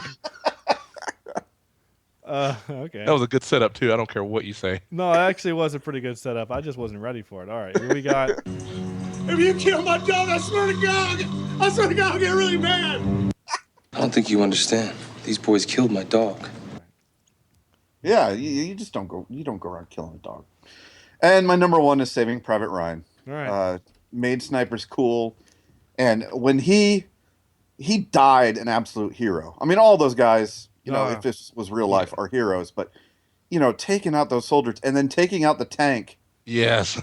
Okay. That was a good setup too. I don't care what you say. No, it actually was a pretty good setup. I just wasn't ready for it. All right, here we got. If you kill my dog, I swear to God, I'll get really mad. I don't think you understand. These boys killed my dog. Yeah, you just don't go. You don't go around killing a dog. And my number 1 is Saving Private Ryan. All right. Made snipers cool, and when he died, an absolute hero. I mean, all those guys, if this was real life, are heroes. But taking out those soldiers and then taking out the tank. Yes.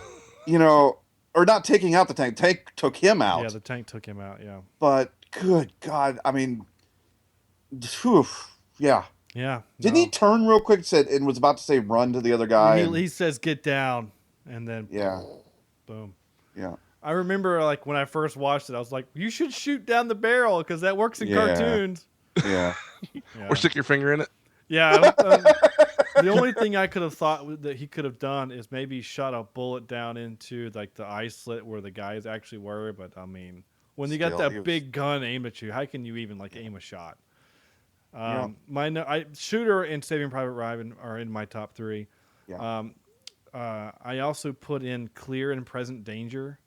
Or not taking out the tank. Tank took him out. Yeah, the tank took him out. Yeah. But good God, I mean, whew, yeah. Yeah. Didn't he turn real quick and was about to say run to the other guy? He says get down, and then boom. Yeah. I remember when I first watched it, I was like, you should shoot down the barrel because that works in cartoons. Yeah. Or stick your finger in it. Yeah. The only thing I could have thought that he could have done is maybe shot a bullet down into the eye slit where the guys actually were. But I mean, when you got that big gun aimed at you, how can you even aim a shot? Shooter and Saving Private Ryan are in my top 3. Yeah. I also put in Clear and Present Danger.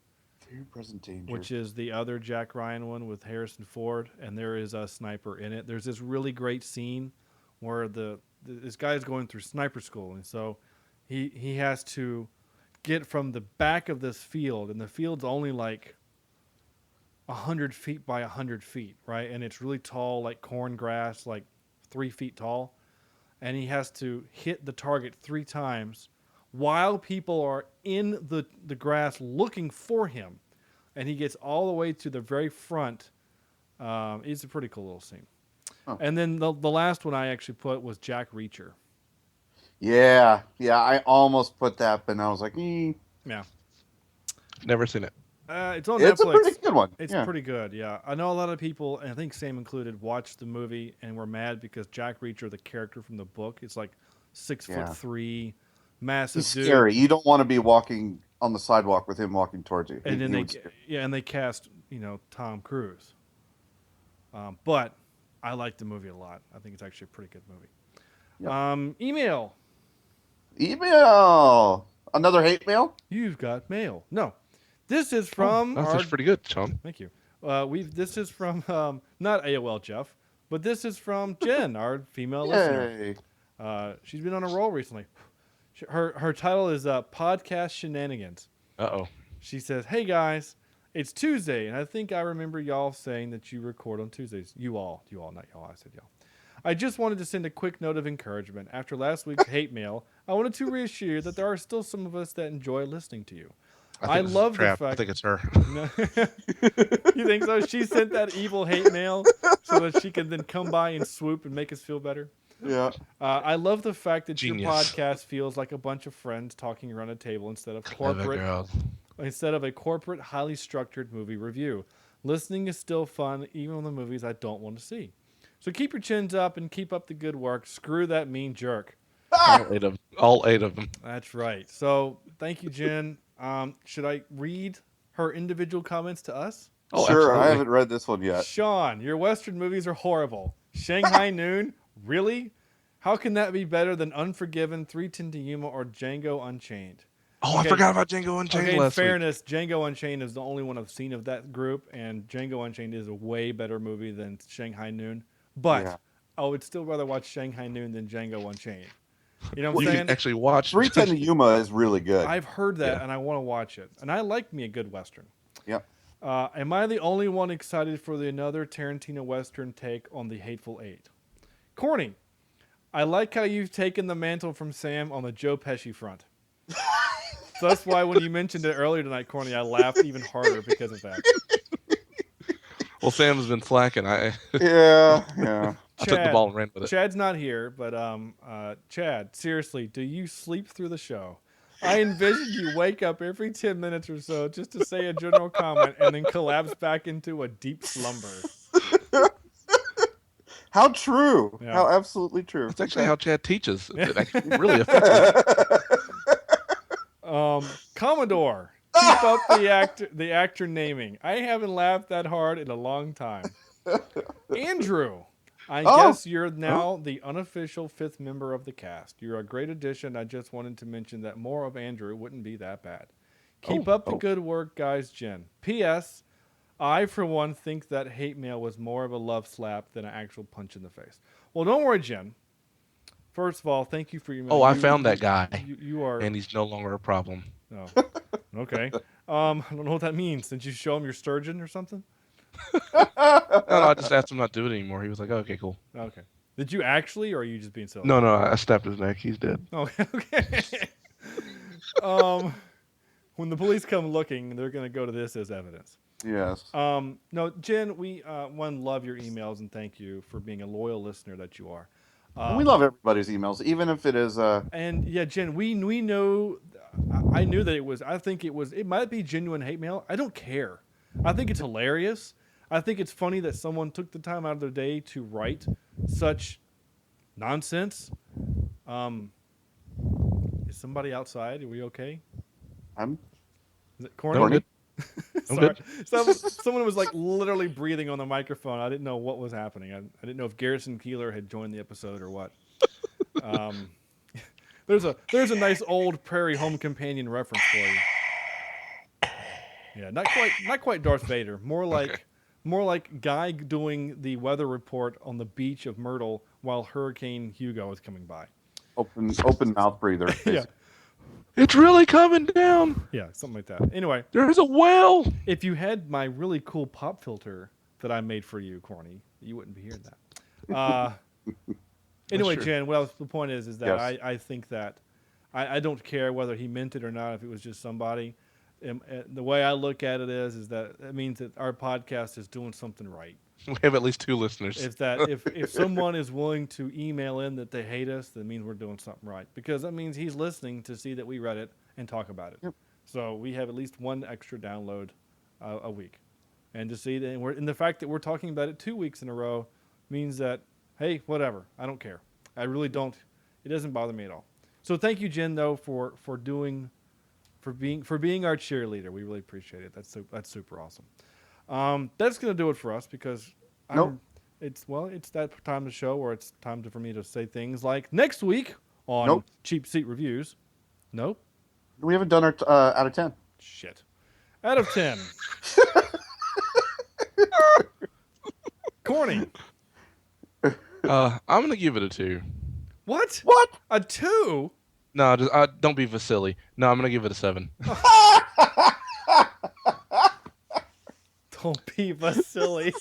Clear and Present Danger. Which is the other Jack Ryan one with Harrison Ford, and there is a sniper in it. There's this really great scene where this guy is going through sniper school, and so he has to get from the back of this field, and the field's only 100 feet by 100 feet, right? And it's really tall, like corn grass, 3 feet tall. And he has to hit the target 3 times while people are in the grass looking for him. And he gets all the way to the very front. It's a pretty cool little scene. Oh. And then the last one I actually put was Jack Reacher. Yeah. I almost put that, but I was like, Yeah. Never seen it. It's on Netflix. It's a pretty good one. It's pretty good, yeah. I know a lot of people, and I think Sam included, watched the movie and were mad because Jack Reacher, the character from the book, is 6'3", massive He's dude. Scary. You don't want to be walking on the sidewalk with him walking towards you. And then they cast Tom Cruise. But I like the movie a lot. I think it's actually a pretty good movie. Yep. Email. Another hate mail. You've got mail. No. This is from. That's pretty good, Sean. Thank you. This is from not AOL Jeff, but this is from Jen, our female listener. She's been on a roll recently. Her title is Podcast Shenanigans. Uh-oh. She says, "Hey guys, it's Tuesday, and I think I remember y'all saying that you record on Tuesdays. You all, not y'all. I said y'all. I just wanted to send a quick note of encouragement. After last week's hate mail, I wanted to reassure you that there are still some of us that enjoy listening to you. I love the fact. I think it's her. You think so? She sent that evil hate mail so that she can then come by and swoop and make us feel better. Yeah. I love the fact that Genius. your podcast feels like a bunch of friends talking around a table instead of a corporate, highly structured movie review. Listening is still fun, even on the movies I don't want to see. So keep your chins up and keep up the good work. Screw that mean jerk. All eight of them. That's right. So thank you, Jen. Should I read her individual comments to us? Oh, sure. Absolutely. I haven't read this one yet. Sean, your Western movies are horrible. Shanghai Noon? Really? How can that be better than Unforgiven, 3:10 to Yuma, or Django Unchained? Oh, okay. I forgot about Django Unchained last week. In fairness, Django Unchained is the only one I've seen of that group, and Django Unchained is a way better movie than Shanghai Noon. But I would still rather watch Shanghai Noon than Django Unchained. You know what I'm You saying? can actually watch. 310 to Yuma is really good. I've heard that, Yeah. and I want to watch it. And I like me a good Western. Yep. Am I the only one excited for another Tarantino Western take on the Hateful Eight? Corny, I like how you've taken the mantle from Sam on the Joe Pesci front. So that's why when you mentioned it earlier tonight, Corny, I laughed even harder because of that. Well, Sam's been slacking. I Yeah. I took the ball and ran with it. Chad's not here, but Chad, seriously, do you sleep through the show? I envision you wake up every 10 minutes or so just to say a general comment and then collapse back into a deep slumber. How true. Yeah. How absolutely true. That's actually how Chad teaches. It's actually really effective. Commodore, keep up the actor naming. I haven't laughed that hard in a long time. Andrew, I guess you're now the unofficial 5th member of the cast. You're a great addition. I just wanted to mention that more of Andrew wouldn't be that bad. Keep up the good work, guys. Jen. P.S. I, for one, think that hate mail was more of a love slap than an actual punch in the face. Well, don't worry, Jen. First of all, thank you for your. Oh, I found that guy. You are, and he's no longer a problem. Oh, okay. I don't know what that means. Did you show him your sturgeon or something? No, I just asked him not to do it anymore. He was like, oh, okay, cool. Okay. Did you actually, or are you just being silly? No, I snapped his neck. He's dead. Okay. When the police come looking, they're going to go to this as evidence. Yes. No, Jen, we love your emails and thank you for being a loyal listener that you are. We love everybody's emails, even if it is. And yeah, Jen, we know. I knew that it was. I think it was. It might be genuine hate mail. I don't care. I think it's hilarious. I think it's funny that someone took the time out of their day to write such nonsense. Is somebody outside? Are we okay? I'm. Is it corny? I'm good. Someone was like literally breathing on the microphone. I didn't know what was happening. I didn't know if Garrison Keillor had joined the episode or what. There's a nice old Prairie Home Companion reference for you. Yeah, not quite Darth Vader. More like Guy doing the weather report on the beach of Myrtle while Hurricane Hugo is coming by. Open mouth breather. Yeah. It's really coming down. Yeah, something like that. Anyway, there's a whale. If you had my really cool pop filter that I made for you, Corny, you wouldn't be hearing that. Anyway, Jen, well, the point is that yes. I think that I don't care whether he meant it or not. If it was just somebody, the way I look at it is that it means that our podcast is doing something right. We have at least 2 listeners. If someone is willing to email in that they hate us, that means we're doing something right. Because that means he's listening to see that we read it and talk about it. Yep. So we have at least 1 extra download a week. And to see that, and the fact that we're talking about it 2 weeks in a row means that, hey, whatever. I don't care. I really don't. It doesn't bother me at all. So thank you, Jen, though, for being our cheerleader. We really appreciate it. That's super awesome. That's going to do it for us because it's that time of the show where it's time for me to say things like next week on Cheap Seat Reviews. Nope. We haven't done our out of 10. Shit. Out of 10. Corny. I'm going to give it a 2. What? A 2? No, just don't be Vassili. No, I'm going to give it a 7. Don't be Vassili.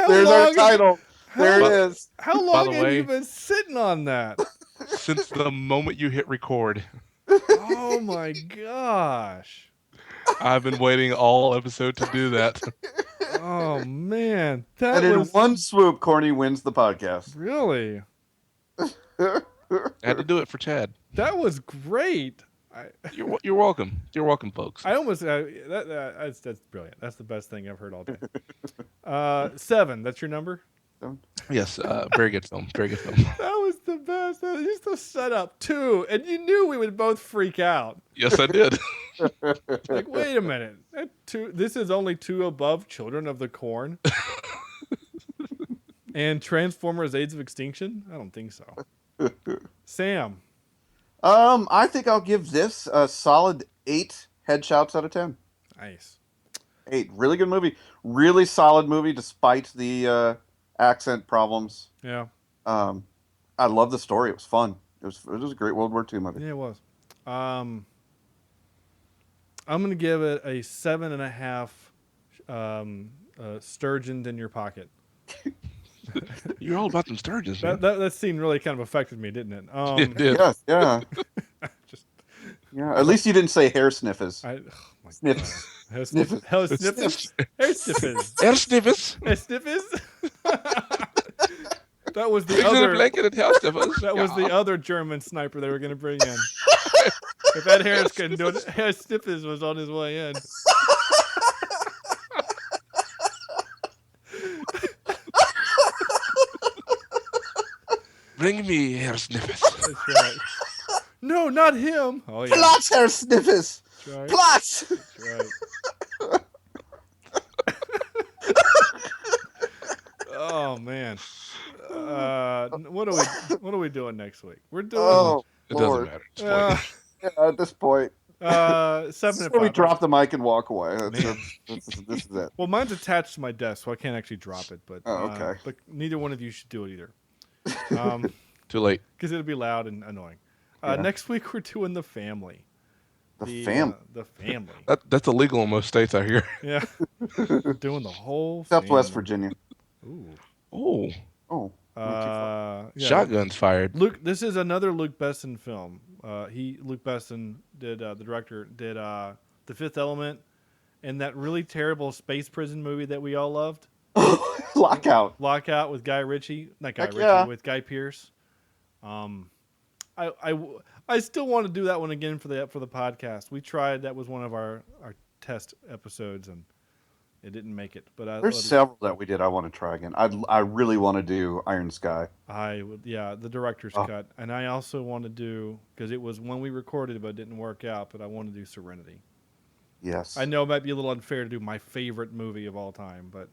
There's our title. There it is. How long have you been sitting on that? Since the moment you hit record. Oh my gosh. I've been waiting all episode to do that. Oh man. And in one swoop, Corny wins the podcast. Really? I had to do it for Chad. That was great. You're welcome. You're welcome, folks. I almost that's brilliant. That's the best thing I've heard all day. 7. That's your number? 7. Yes. Very good film. Very good film. That was the best. That was just the setup 2, and you knew we would both freak out. Yes, I did. Like, wait a minute. This is only 2 above Children of the Corn. And Transformers: Age of Extinction? I don't think so. Sam. I think I'll give this a solid 8 headshots out of 10. Nice. 8. Really good movie. Really solid movie despite the accent problems. Yeah. I I love the story. It was fun. It was a great World War II movie. Yeah, it was. I'm gonna give it a 7.5 sturgeons in your pocket. You're all about them sturgeons, man. That scene really kind of affected me, didn't it? It did. Yes, yeah. Yeah. At least you didn't say hair sniffers. Sniffs. Hair sniffers. Hair sniffers. Hair sniffers. Hair sniffers. That was the other blanket and hair sniffers. That was the other German sniper they were going to bring in. If Ed Harris couldn't do it, Hair sniffers was on his way in. Bring me hair sniffers. That's right. No, not him. Oh yeah. Plus hair sniffers. That's right. Plus. That's right. Oh man. What are we doing next week? We're doing. Oh, it doesn't matter. It's yeah, at this point. 7 we drop the mic and walk away. This is it. Well, mine's attached to my desk, so I can't actually drop it. But okay. But neither one of you should do it either. Too late. Because it'll be loud and annoying. Next week we're doing The Family. The Family. The Family. That's illegal in most states out here. Yeah. We're doing the whole. Southwest family. Virginia. Ooh. Oh. Yeah. Shotguns fired. Luke, this is another Luc Besson film. Luc Besson did the director did The Fifth Element, and that really terrible space prison movie that we all loved. Lockout with Guy Ritchie, not Guy Heck Ritchie, yeah. with Guy Pearce. I still want to do that one again for the podcast. We tried. That was one of our test episodes, and it didn't make it. But there's several that we did. I want to try again. I really want to do Iron Sky. The director's cut, and I also want to do, because it was when we recorded it, but it didn't work out. But I want to do Serenity. Yes. I know it might be a little unfair to do my favorite movie of all time, but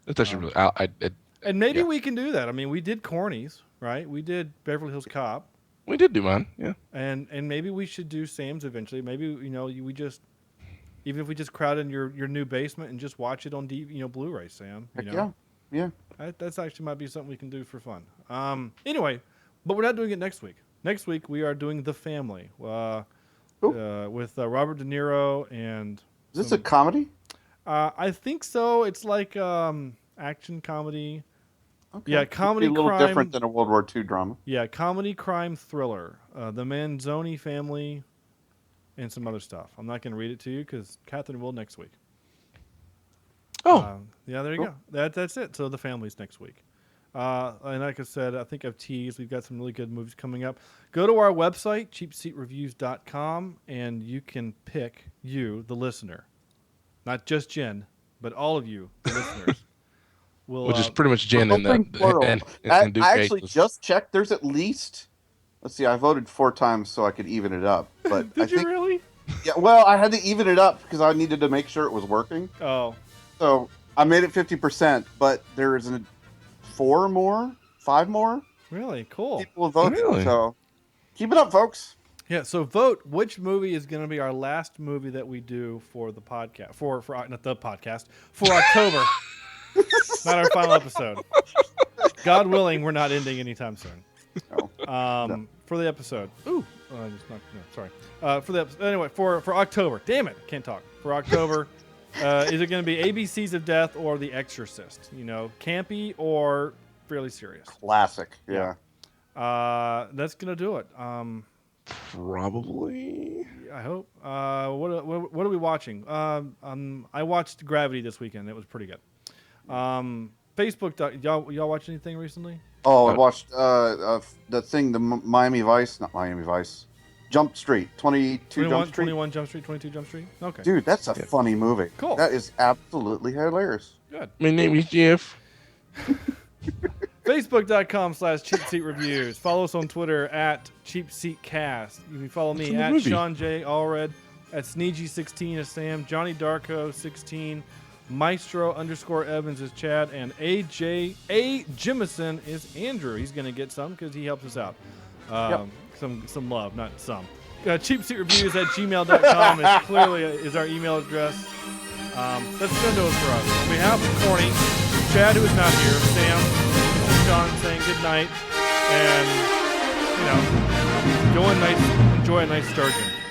it's actually really. And maybe we can do that. I mean, we did Cornies, right? We did Beverly Hills Cop. We did do mine, yeah. And maybe we should do Sam's eventually. Maybe we just, even if we just crowd in your new basement and just watch it on Blu-ray, Sam. Yeah. That's actually might be something we can do for fun. Anyway, but we're not doing it next week. Next week we are doing The Family with Robert De Niro and. Is this a comedy? I think so. It's like action comedy. Okay. Yeah, comedy It'd be a little crime. different than a World War II drama. Yeah, comedy crime thriller. The Manzoni family, and some other stuff. I'm not going to read it to you because Catherine will next week. Oh, yeah, there you go. That's it. So The Family's next week. And like I said, I think I've teased. We've got some really good movies coming up. Go to our website, CheapSeatReviews.com, and you can pick the listener, not just Jen, but all of you, the listeners. Which is pretty much Jen and I actually just checked. There's at least, let's see, I voted 4 times so I could even it up. But Did you really? Yeah, well, I had to even it up because I needed to make sure it was working. Oh. So I made it 50%, but there is 5 more. Really? Cool. People voted. Really? So keep it up, folks. Yeah, so vote which movie is going to be our last movie that we do for the podcast. For not the podcast, for October. Not our final episode. God willing, we're not ending anytime soon. No. For the episode. Ooh. Sorry. For the episode. Anyway, for October. Damn it. Can't talk. For October, is it going to be ABCs of Death or The Exorcist? Campy or fairly serious? Classic. Yeah. That's going to do it. Probably. I hope. What are we watching? I watched Gravity this weekend. It was pretty good. Facebook. Y'all watch anything recently? Oh, I watched the thing, the Miami Vice, not Miami Vice, Jump Street, 22 Jump Street. 21 Jump Street, 22 Jump Street. Okay. Dude, that's a funny movie. Cool. That is absolutely hilarious. Good. My name is Jeff. Facebook.com/CheapSeatReviews. Follow us on Twitter at CheapSeatCast. You can follow me at Sean J. Allred, at Sneegy16 is Sam, Johnny Darko 16, Maestro_Evans is Chad, and A. Jimison is Andrew. He's going to get some because he helps us out. Some love, not some. CheapSeatReviews@gmail.com is our email address. That's going to do it for us. On behalf of Corny, Chad, who is not here, Sam, Sean saying good night, and Enjoy a nice sturgeon.